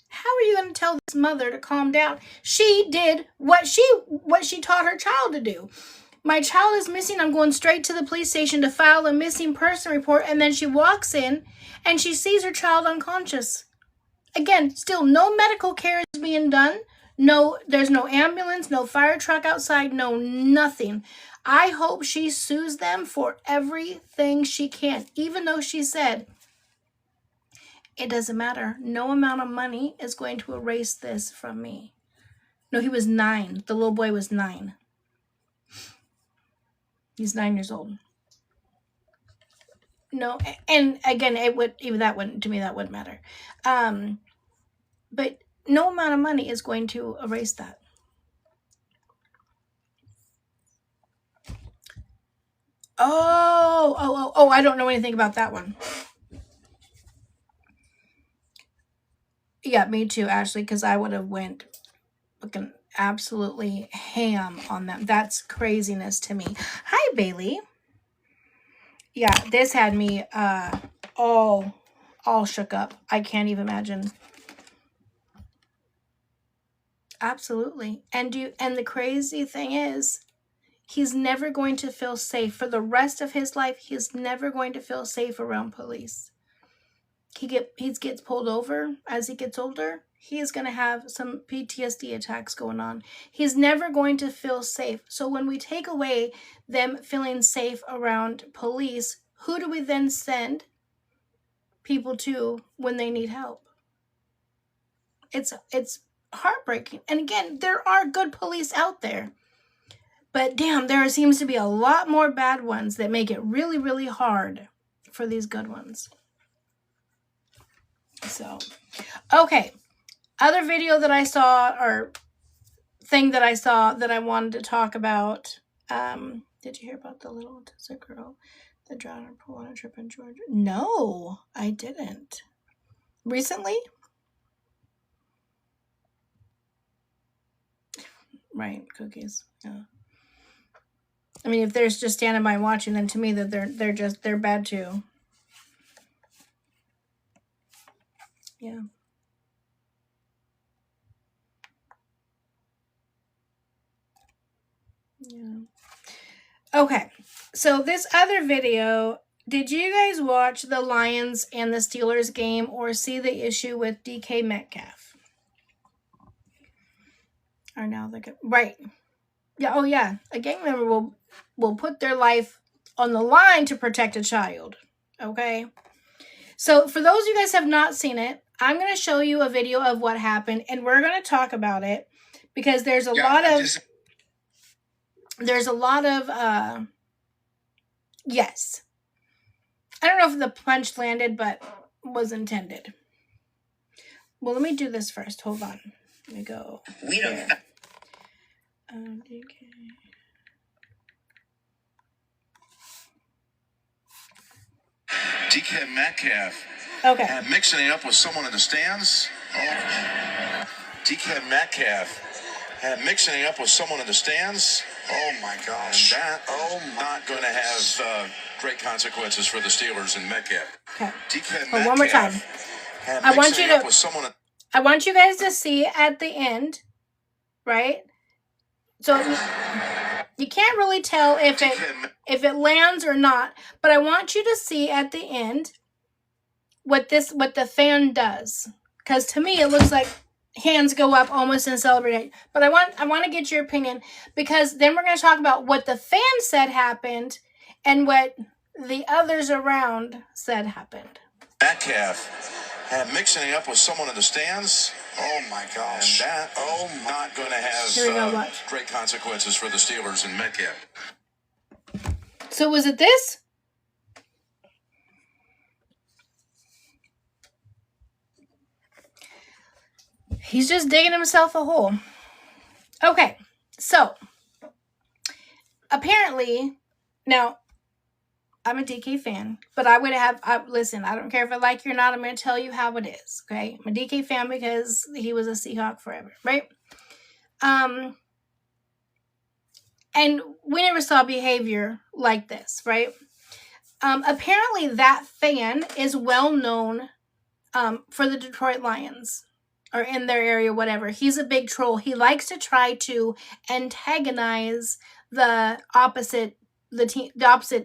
How are you going to tell this mother to calm down? She did what she taught her child to do. My child is missing. I'm going straight to the police station to file a missing person report. And then she walks in and she sees her child unconscious. Again, still no medical care is being done. No, there's no ambulance, no fire truck outside, no nothing. I hope she sues them for everything she can, even though she said, it doesn't matter. No amount of money is going to erase this from me. No, he was 9. The little boy was 9. He's 9 years old. No, and again, that wouldn't matter. But no amount of money is going to erase that. Oh, I don't know anything about that one. Yeah, me too, Ashley, because I would have went looking absolutely ham on them. That's craziness to me. Hi, Bailey. Yeah, this had me all shook up. I can't even imagine. Absolutely. And the crazy thing is, he's never going to feel safe for the rest of his life. He's never going to feel safe around police. He gets pulled over as he gets older. He is going to have some PTSD attacks going on. He's never going to feel safe. So when we take away them feeling safe around police, who do we then send people to when they need help. It's heartbreaking. And again, there are good police out there. But damn, there seems to be a lot more bad ones that make it really, really hard for these good ones. So, okay. Other video that I saw, or thing that I saw that I wanted to talk about. Did you hear about the little autistic girl that drowned her pool on a trip in Georgia? No, I didn't. Recently? Right, cookies. Yeah. I mean, if they're just standing by watching, then to me that they're bad too. Yeah. Yeah. Okay. So this other video, did you guys watch the Lions and the Steelers game or see the issue with DK Metcalf? Or now they're good. Right. Yeah. Oh yeah. A gang member will put their life on the line to protect a child. Okay. So for those of you guys who have not seen it, I'm going to show you a video of what happened, and we're going to talk about it because there's a lot of yes. I don't know if the punch landed, but was intended. Well, let me do this first. Hold on. Let me go. We don't. DK Metcalf. Okay. And mixing it up with someone in the stands. Oh. DK Metcalf. And mixing it up with someone in the stands. Oh my gosh. And that not going to have great consequences for the Steelers and Metcalf. Okay. DK Metcalf. One more time. And I want you guys to see at the end, right? So you can't really tell if it lands or not, but I want you to see at the end what the fan does, because to me it looks like hands go up almost in celebration. But I want to get your opinion, because then we're going to talk about what the fan said happened and what the others around said happened. Metcalf. And mixing it up with someone in the stands. Oh my gosh. And that not going to have great consequences for the Steelers and Metcalf. So was it this? He's just digging himself a hole. Okay, so apparently, now I'm a DK fan, but I would have, listen, I don't care if I like you or not, I'm going to tell you how it is, okay? I'm a DK fan because he was a Seahawk forever, right? And we never saw behavior like this, right? Apparently that fan is well known for the Detroit Lions, or in their area, whatever. He's a big troll. He likes to try to antagonize the opposite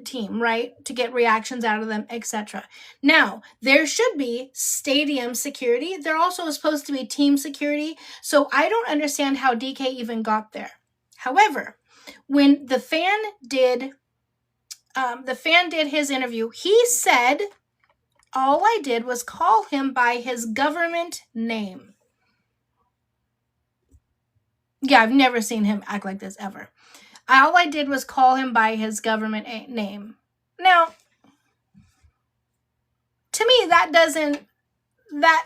team, right? To get reactions out of them, etc. Now, there should be stadium security. They're also supposed to be team security. So I don't understand how DK even got there. However, when the fan did his interview, he said, all I did was call him by his government name. Yeah, I've never seen him act like this ever. All I did was call him by his government name. Now, to me, that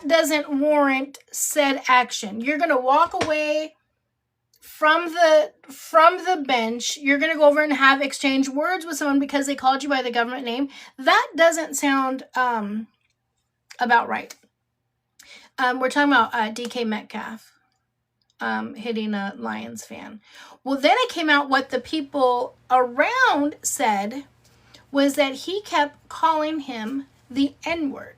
doesn't warrant said action. You're going to walk away from the bench. You're going to go over and have exchange words with someone because they called you by the government name. That doesn't sound about right. We're talking about DK Metcalf hitting a Lions fan. Well, then it came out what the people around said was that he kept calling him the N-word.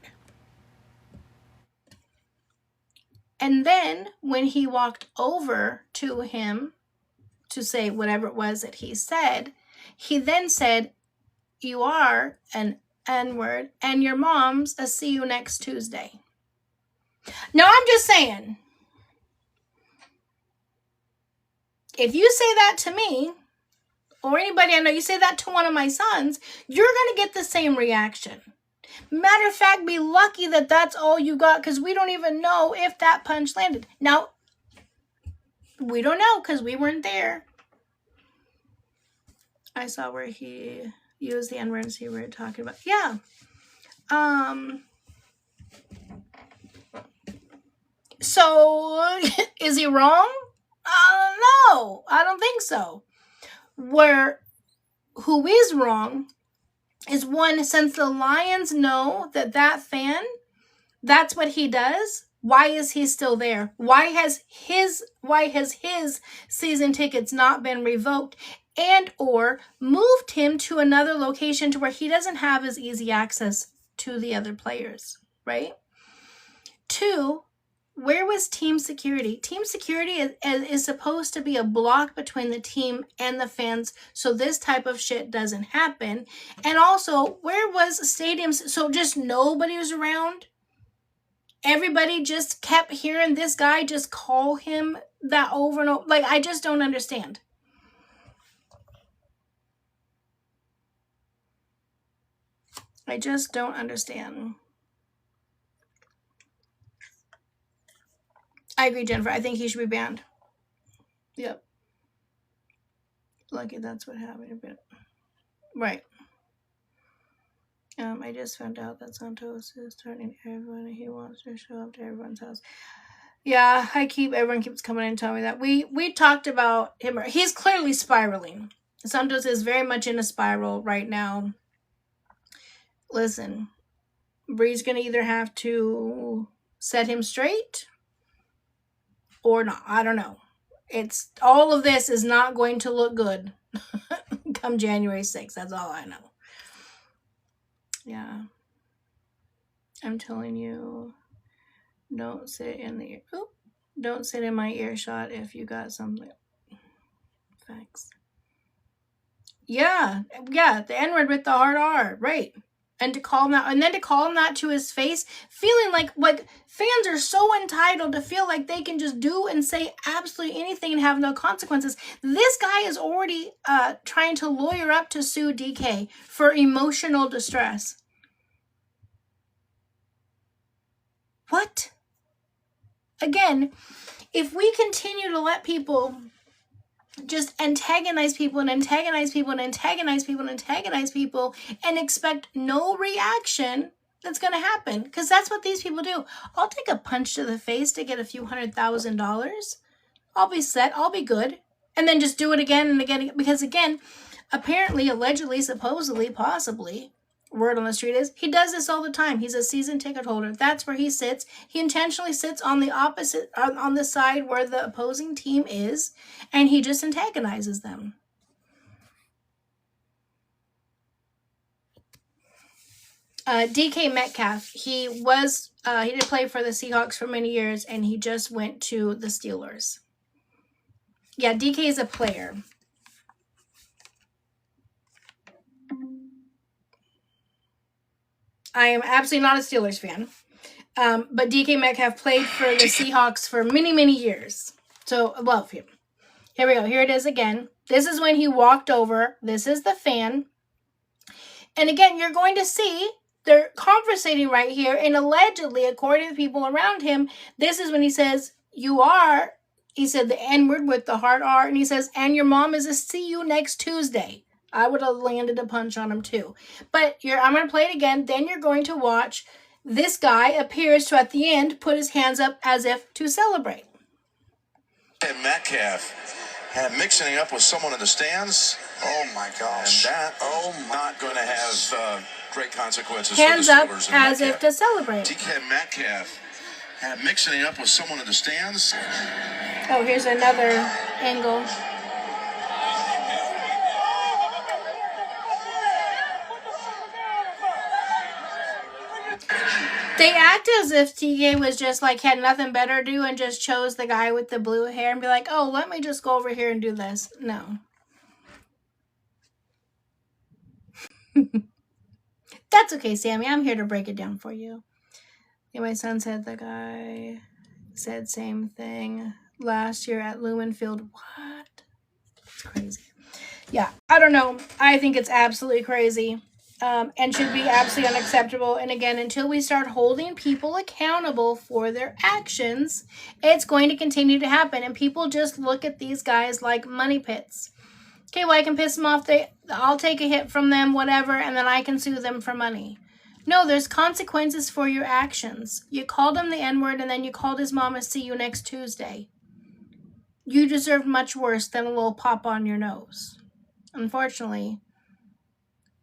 And then when he walked over to him to say whatever it was that he said, he then said, you are an N-word and your mom's a see you next Tuesday. Now, I'm just saying, if you say that to me, or anybody I know, you say that to one of my sons, you're going to get the same reaction. Matter of fact, be lucky that that's all you got, because we don't even know if that punch landed. Now, we don't know because we weren't there. I saw where he used the N-word and see what we're talking about. Yeah. So, is he wrong? No, I don't think so. Who is wrong is one, since the Lions know that fan, that's what he does. Why is he still there? Why has his season tickets not been revoked and or moved him to another location to where he doesn't have as easy access to the other players, right? 2, where was team security? Team security is supposed to be a block between the team and the fans so this type of shit doesn't happen. And also, where was stadiums? So just nobody was around? Everybody just kept hearing this guy just call him that over and over. Like, I just don't understand. I just don't understand. I agree, Jennifer. I think he should be banned. Yep. Lucky that's what happened. Right. I just found out that Santos is turning everyone. He wants to show up to everyone's house. Yeah, everyone keeps coming and telling me that. We talked about him. He's clearly spiraling. Santos is very much in a spiral right now. Listen, Bri's gonna either have to set him straight or not. I don't know. It's all of this is not going to look good come January 6th. That's all I know. Yeah. I'm telling you, don't sit in my earshot if you got something. Facts. Yeah, the N-word with the hard R, right. And to call him that, and then to call him that to his face, feeling like fans are so entitled to feel like they can just do and say absolutely anything and have no consequences. This guy is already trying to lawyer up to sue DK for emotional distress. What? Again, if we continue to let people just antagonize people and antagonize people and antagonize people and antagonize people and expect no reaction, that's going to happen. Because that's what these people do. I'll take a punch to the face to get a few $100,000. I'll be set. I'll be good. And then just do it again and again. Because again, apparently, allegedly, supposedly, possibly, word on the street is, he does this all the time. He's a season ticket holder. That's where he sits. He intentionally sits on the opposite, on the side where the opposing team is, and he just antagonizes them. DK Metcalf, he did play for the Seahawks for many years, and he just went to the Steelers. Yeah, DK is a player. I am absolutely not a Steelers fan. But DK Metcalf played for the Seahawks for many, many years. So, well, here we go. Here it is again. This is when he walked over. This is the fan. And again, you're going to see they're conversating right here. And allegedly, according to people around him, this is when he says, he said the N-word with the hard R. And he says, and your mom is a see you next Tuesday. I would have landed a punch on him too. But I'm going to play it again. Then you're going to watch this guy appears to, at the end, put his hands up as if to celebrate. And Metcalf mixing up with someone in the stands. Oh my gosh. And that, not going to have great consequences hands for the up Steelers. as if to celebrate. DK Metcalf mixing up with someone in the stands. Oh, here's another angle. They act as if TK was just had nothing better to do and just chose the guy with the blue hair and be like, oh, let me just go over here and do this. No. That's okay, Sammy. I'm here to break it down for you. Yeah, my son said the guy said same thing last year at Lumen Field. What? It's crazy. Yeah, I don't know. I think it's absolutely crazy. and should be absolutely unacceptable. And again, until we start holding people accountable for their actions, it's going to continue to happen. And people just look at these guys like money pits. Okay, well, I can piss them off. I'll take a hit from them, whatever, and then I can sue them for money. No, there's consequences for your actions. You called him the N-word, and then you called his mama, see you next Tuesday. You deserve much worse than a little pop on your nose. Unfortunately,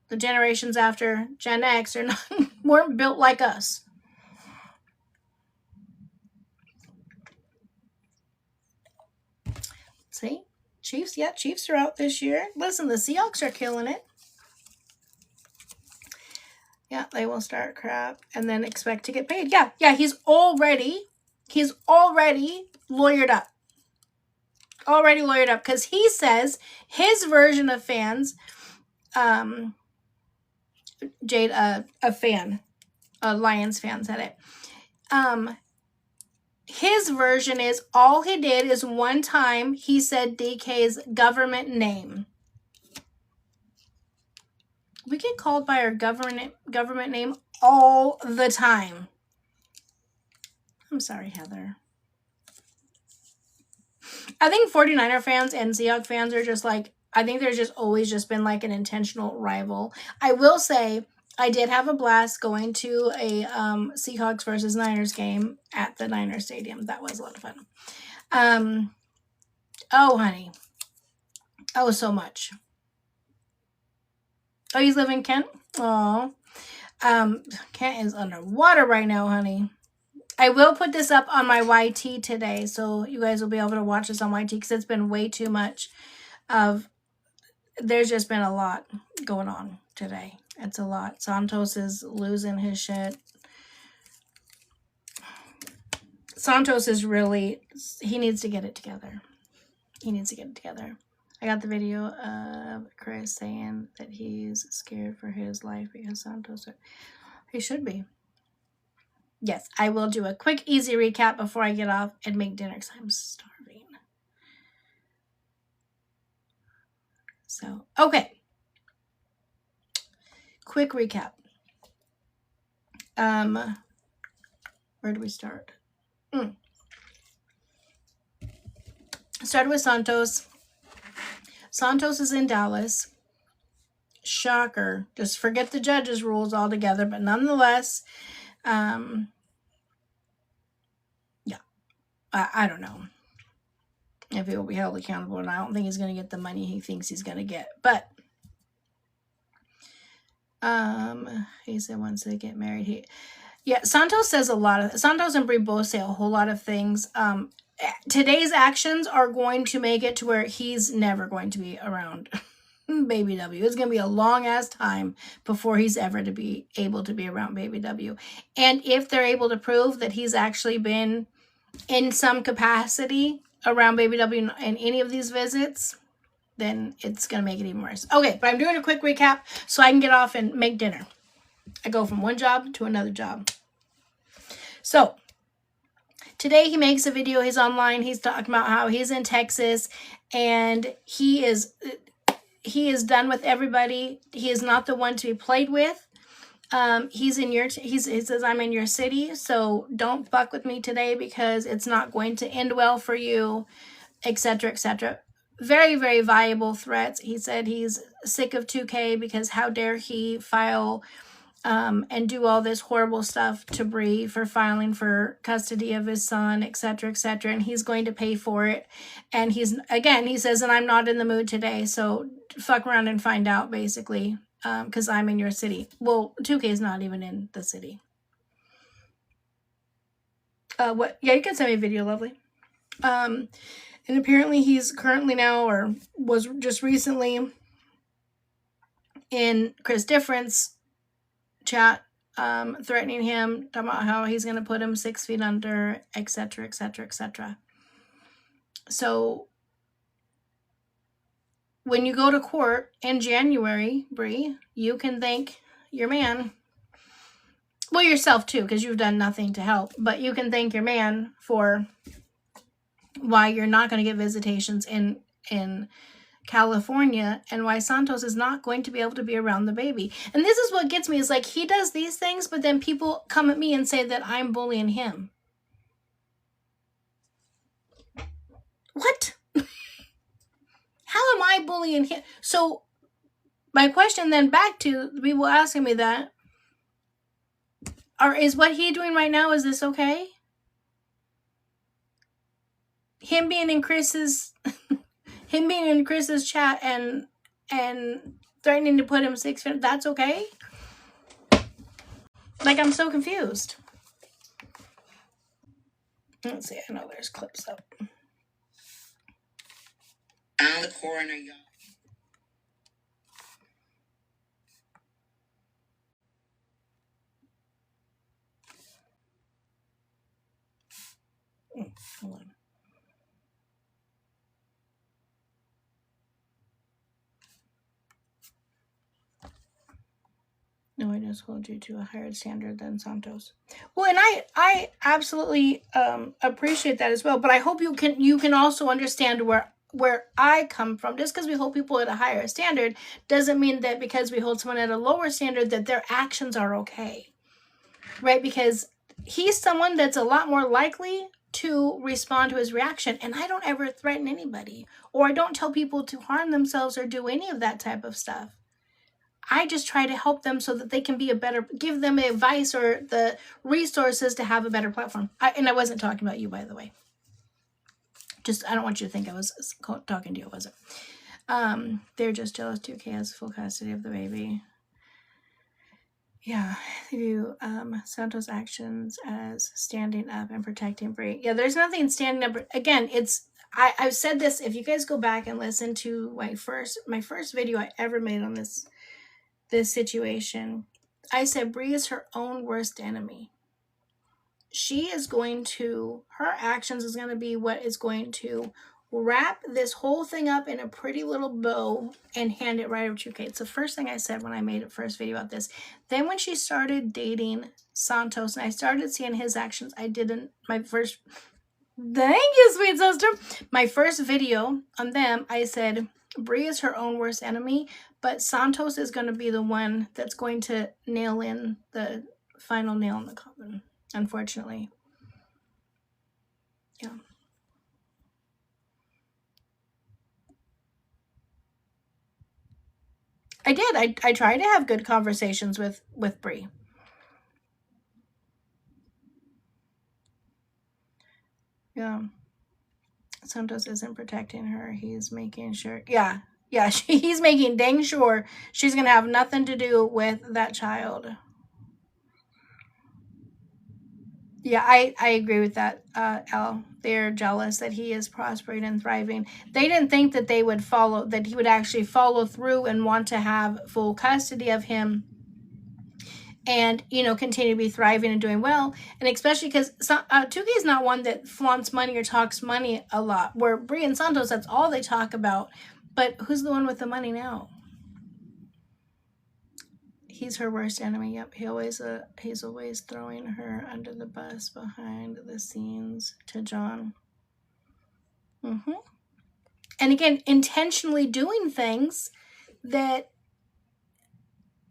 the generations after Gen X weren't built like us. See? Chiefs, yeah, Chiefs are out this year. Listen, the Seahawks are killing it. Yeah, they will start crap and then expect to get paid. Yeah, he's already lawyered up. Already lawyered up, because he says his version of fans, Jade, a Lions fan said it. His version is all he did is one time he said DK's government name. We get called by our government name all the time. I'm sorry, Heather. I think 49er fans and Seahawks fans are just like, I think there's just always just been like an intentional rival. I will say, I did have a blast going to a Seahawks versus Niners game at the Niners Stadium. That was a lot of fun. Oh, honey. Oh, so much. Oh, you live in Kent? Oh. Kent is underwater right now, honey. I will put this up on my YT today, so you guys will be able to watch this on YT, because it's been way too much of... There's just been a lot going on today. It's a lot. Santos is losing his shit. Santos is really... He needs to get it together. He needs to get it together. I got the video of Chris saying that he's scared for his life because Santos... He should be. Yes, I will do a quick, easy recap before I get off and make dinner, because I'm starving. So, okay. Quick recap. Where do we start? Started with Santos. Santos is in Dallas. Shocker. Just forget the judges' rules altogether, but nonetheless, yeah, I don't know if he will be held accountable, and I don't think he's going to get the money he thinks he's going to get, but he said once they get married, Santos says a lot of, Santos and Bri both say a whole lot of things. Today's actions are going to make it to where he's never going to be around Baby W. It's going to be a long ass time before he's ever to be able to be around Baby W. And if they're able to prove that he's actually been in some capacity around Baby W in any of these visits, then it's going to make it even worse. Okay, but I'm doing a quick recap so I can get off and make dinner. I go from one job to another job. So, today he makes a video. He's online. He's talking about how he's in Texas and he is done with everybody. He is not the one to be played with. He says, I'm in your city, so don't fuck with me today because it's not going to end well for you, etc., etc. Very, very viable threats. He said he's sick of 2K because how dare he file and do all this horrible stuff to Bri for filing for custody of his son, etc., etc., and he's going to pay for it. And he says, and I'm not in the mood today, so fuck around and find out, basically, because I'm in your city. Well, 2K is not even in the city. What? Yeah, you can send me a video, lovely. And apparently he's currently now, or was just recently, in Chris Difference chat, threatening him, talking about how he's going to put him 6 feet under, etc., etc., etc. So, when you go to court in January, Bri, you can thank your man. Well, yourself too, because you've done nothing to help. But you can thank your man for why you're not going to get visitations in California, and why Santos is not going to be able to be around the baby. And this is what gets me, is like, he does these things, but then people come at me and say that I'm bullying him. What? How am I bullying him? So my question then back to people asking me that, is what he doing right now, is this okay? Him being in Chris's chat and threatening to put him 6 feet, that's okay? Like, I'm so confused. Let's see, I know there's clips up. I'm the coroner, y'all. Hold on. No, I just hold you to a higher standard than Santos. Well, and I absolutely appreciate that as well. But I hope you can also understand where I come from. Just because we hold people at a higher standard doesn't mean that because we hold someone at a lower standard that their actions are okay, right? Because he's someone that's a lot more likely to respond to his reaction, and I don't ever threaten anybody, or I don't tell people to harm themselves or do any of that type of stuff. I just try to help them so that they can be give them advice or the resources to have a better platform. And I wasn't talking about you, by the way. Just, I don't want you to think I was talking to you. I wasn't. They're just jealous 2K has full custody of the baby. Yeah, they view Santos' actions as standing up and protecting Bri. Yeah, there's nothing standing up. Again, I've said this. If you guys go back and listen to my first video I ever made on this situation, I said Bri is her own worst enemy. Her actions is going to be what is going to wrap this whole thing up in a pretty little bow and hand it right over to Kate. It's the first thing I said when I made a first video about this. Then when she started dating Santos and I started seeing his actions, thank you, sweet sister. My first video on them, I said Bri is her own worst enemy, but Santos is going to be the one that's going to nail in the final nail in the coffin, unfortunately. Yeah. I did. I tried to have good conversations with Bri. Yeah. Santos isn't protecting her. He's making sure. Yeah. He's making dang sure she's going to have nothing to do with that child. Yeah, I agree with that, Elle. They're jealous that he is prospering and thriving. They didn't think that he would actually follow through and want to have full custody of him and, continue to be thriving and doing well. And especially because 2K is not one that flaunts money or talks money a lot. Where Bri and Santos, that's all they talk about. But who's the one with the money now? He's her worst enemy. Yep, he's always throwing her under the bus behind the scenes to John. And again, intentionally doing things that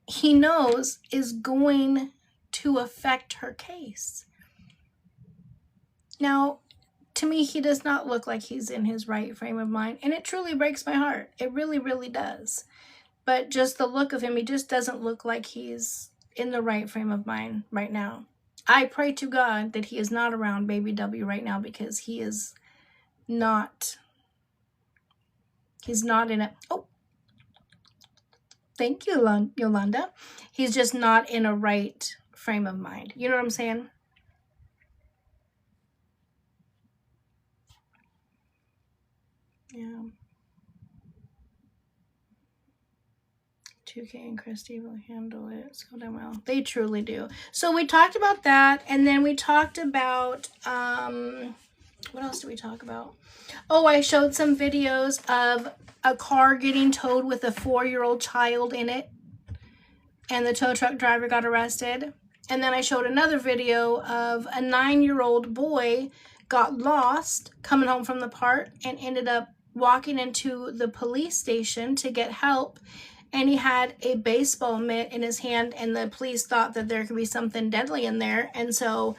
he knows is going to affect her case. Now, to me, he does not look like he's in his right frame of mind, and it truly breaks my heart. It really, really does. But just the look of him, he just doesn't look like he's in the right frame of mind right now. I pray to God that he is not around baby W right now, because he's not in a... Oh, thank you, Yolanda. He's just not in a right frame of mind. You know what I'm saying? Yeah. 2K and Christy will handle it so damn well. They truly do. So we talked about that, and then we talked about what else did we talk about? Oh, I showed some videos of a car getting towed with a 4-year-old child in it, and the tow truck driver got arrested. And then I showed another video of a 9-year-old boy got lost coming home from the park and ended up walking into the police station to get help, and he had a baseball mitt in his hand, and the police thought that there could be something deadly in there, and so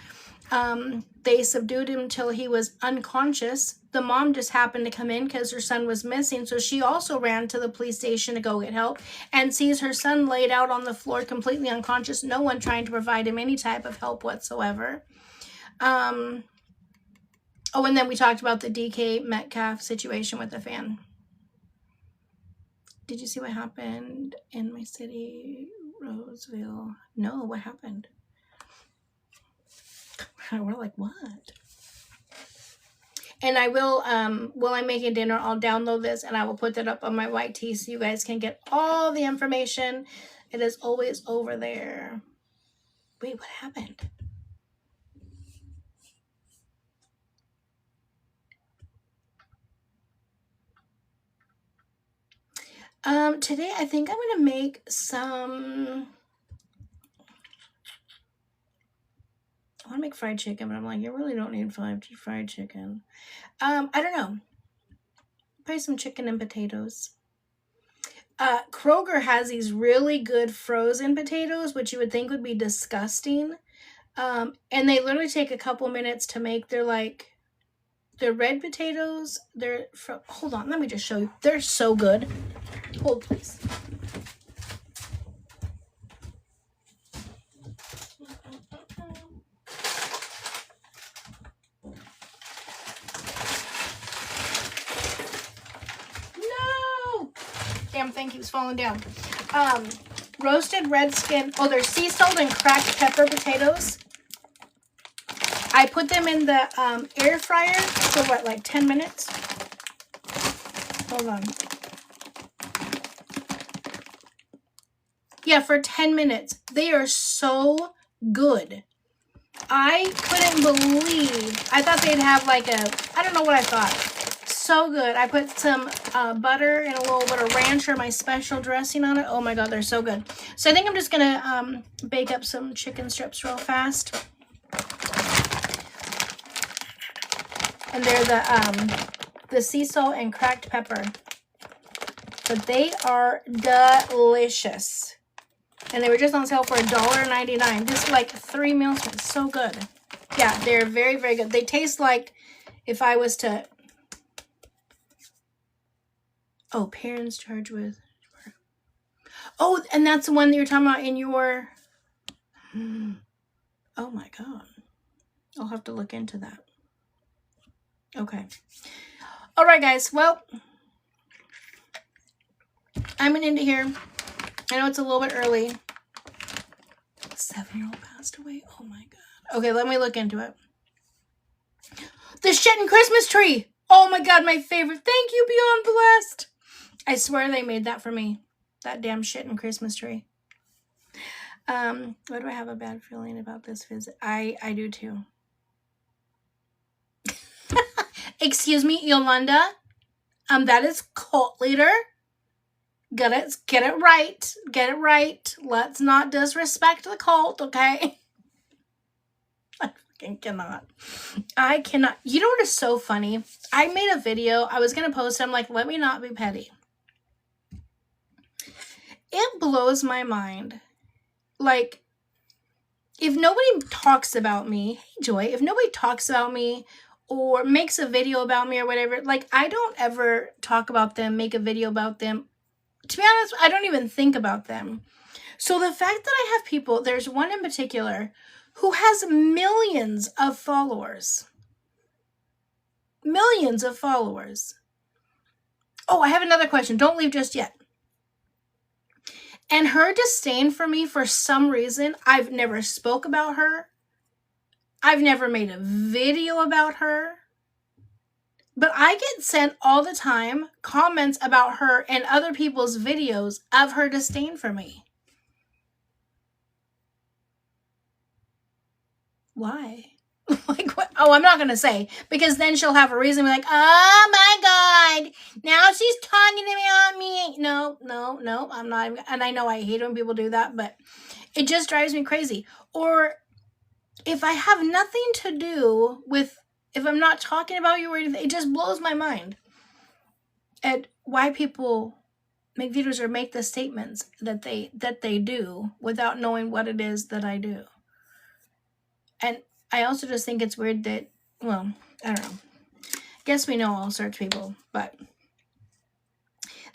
they subdued him till he was unconscious. The mom just happened to come in because her son was missing, so she also ran to the police station to go get help and sees her son laid out on the floor completely unconscious, no one trying to provide him any type of help whatsoever. Oh, and then we talked about the DK Metcalf situation with the fan. Did you see what happened in my city, Roseville? No, what happened? We're like, what? And I will, while I'm making dinner, I'll download this and I will put that up on my YT so you guys can get all the information. It is always over there. Wait, what happened? Today I think I'm going to make some... I want to make fried chicken, but I'm like, you really don't need fried chicken. I don't know. Probably some chicken and potatoes. Kroger has these really good frozen potatoes, which you would think would be disgusting. And they literally take a couple minutes to make. They're red potatoes. Hold on, let me just show you. They're so good. Hold, please. Damn thing keeps falling down. Roasted red skin. Oh, they're sea salt and cracked pepper potatoes. I put them in the air fryer for what, like 10 minutes? Hold on. Yeah, for 10 minutes. They are so good. I couldn't believe. I thought they'd have like I don't know what I thought. So good. I put some butter and a little bit of ranch or my special dressing on it. Oh my god, they're so good. So I think I'm just gonna bake up some chicken strips real fast. And they're the sea salt and cracked pepper. But they are delicious. And they were just on sale for $1.99. This is like 3 meals. It's so good. Yeah, they're very, very good. They taste like if I was to... Oh, parents charged with... Oh, and that's the one that you're talking about in your... Oh my god. I'll have to look into that. Okay. All right, guys. Well, I'm going to end it here. I know it's a little bit early. 7-year-old passed away. Oh my god. Okay, let me look into it. The Shetland Christmas tree. Oh my god, my favorite. Thank you, Beyond Blessed. I swear they made that for me. That damn Shetland Christmas tree. Why do I have a bad feeling about this visit? I do too. Excuse me, Yolanda. That is cult leader. Get it right. Get it right. Let's not disrespect the cult, okay? I fucking cannot. I cannot. You know what is so funny? I made a video. I was going to post it. I'm like, let me not be petty. It blows my mind. Like, if nobody talks about me, hey Joy, if nobody talks about me or makes a video about me or whatever, like, I don't ever talk about them, make a video about them. To be honest, I don't even think about them. So the fact that I have people, there's one in particular who has millions of followers. Millions of followers. Oh, I have another question. Don't leave just yet. And her disdain for me, for some reason, I've never spoke about her. I've never made a video about her. But I get sent all the time comments about her and other people's videos of her disdain for me. Why? Like, what? Oh, I'm not going to say. Because then she'll have a reason to be like, oh my god, now she's talking about me. No, I'm not. And I know I hate when people do that, but it just drives me crazy. Or if I have nothing to do with, if I'm not talking about you or anything, it just blows my mind. at why people make videos or make the statements that they do without knowing what it is that I do. And I also just think it's weird that, well, I don't know. Guess we know all sorts of people, but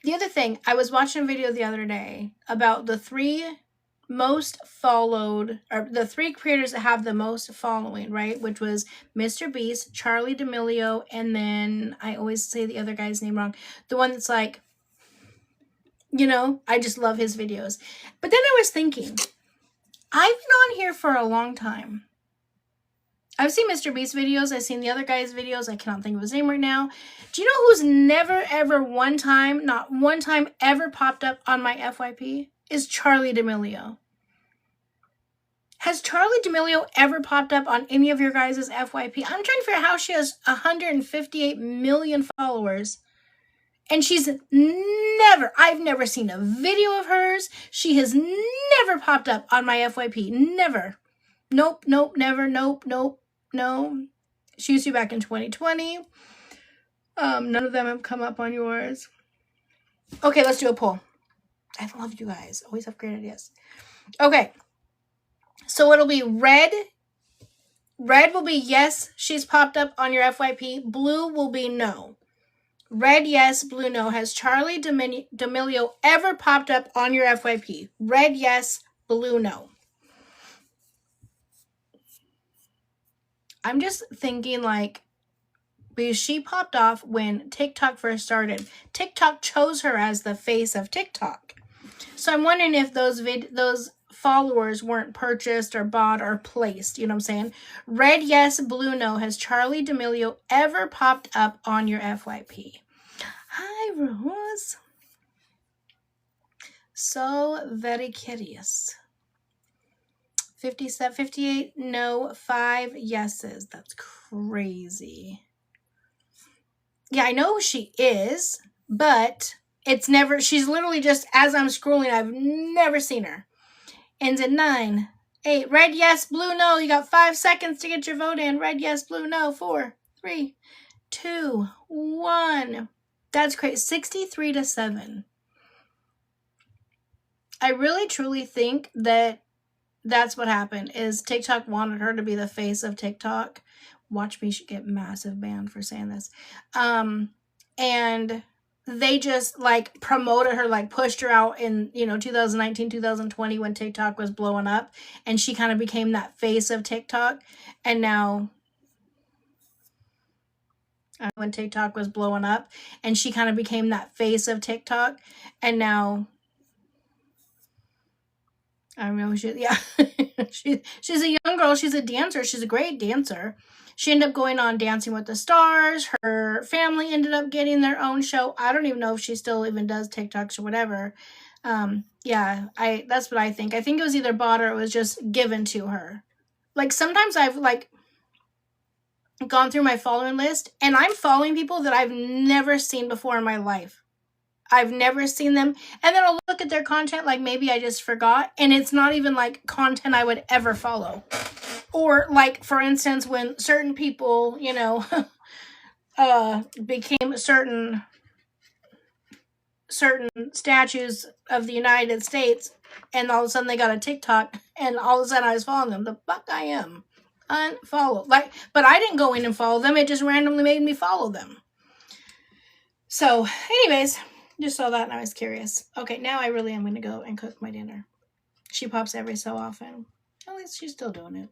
the other thing, I was watching a video the other day about the 3 most followed, or the 3 creators that have the most following, right? Which was Mr. Beast, Charlie D'Amelio, and then I always say the other guy's name wrong. The one that's like, you know, I just love his videos. But then I was thinking, I've been on here for a long time. I've seen Mr. Beast's videos. I've seen the other guy's videos. I cannot think of his name right now. Do you know who's never, ever not one time ever popped up on my FYP? Is Charlie D'Amelio. Has Charlie D'Amelio ever popped up on any of your guys' FYP? I'm trying to figure out how she has 158 million followers. And she's I've never seen a video of hers. She has never popped up on my FYP. Never. Nope, never, nope. No, she used to be back in 2020. None of them have come up on yours. Okay, let's do a poll. I love you guys. Always have great ideas. Okay, so it'll be red. Red will be yes, she's popped up on your FYP. Blue will be no. Red, yes. Blue, no. Has Charlie D'Amelio ever popped up on your FYP? Red, yes. Blue, no. I'm just thinking, like, because she popped off when TikTok first started. TikTok chose her as the face of TikTok. So I'm wondering if those followers weren't purchased or bought or placed. You know what I'm saying? Red, yes. Blue, no. Has Charlie D'Amelio ever popped up on your FYP? Hi, Rose. So very curious. 58 no, 5 yeses. That's crazy. Yeah, I know who she is, but it's never, she's literally just, as I'm scrolling, I've never seen her. Ends at 9, 8, red, yes, blue, no. You got 5 seconds to get your vote in. Red, yes, blue, no. 4, 3, 2, 1. That's crazy. 63-7. I really, truly think that that's what happened, is TikTok wanted her to be the face of TikTok. Watch me get massive banned for saying this. And they just, like, promoted her, like, pushed her out in, 2019, 2020 when TikTok was blowing up. And she kind of became that face of TikTok. And now, when TikTok was blowing up, and she kind of became that face of TikTok. And now, I don't know, she's a young girl. She's a dancer. She's a great dancer. She ended up going on Dancing with the Stars. Her family ended up getting their own show. I don't even know if she still even does TikToks or whatever. Yeah, that's what I think. I think it was either bought or it was just given to her. Like, sometimes I've, like, gone through my following list, and I'm following people that I've never seen before in my life. I've never seen them. And then I'll look at their content like maybe I just forgot. And it's not even like content I would ever follow. Or like, for instance, when certain people, became certain statues of the United States. And all of a sudden they got a TikTok. And all of a sudden I was following them. The fuck I am. Unfollow. But I didn't go in and follow them. It just randomly made me follow them. So, anyways, just saw that and I was curious. Okay, now I really am going to go and cook my dinner. She pops every so often. At least she's still doing it.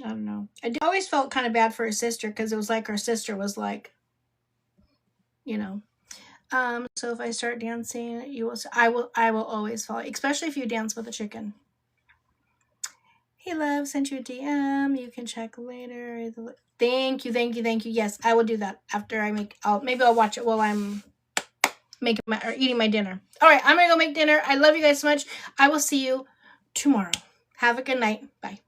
I don't know. I always felt kind of bad for her sister because it was like her sister was like, So if I start dancing, I will always follow, especially if you dance with a chicken. Hey, love, sent you a DM. You can check later. Thank you. Yes, I will do that after I maybe I'll watch it while I'm eating my dinner. All right, I'm gonna go make dinner. I love you guys so much. I will see you tomorrow. Have a good night. Bye.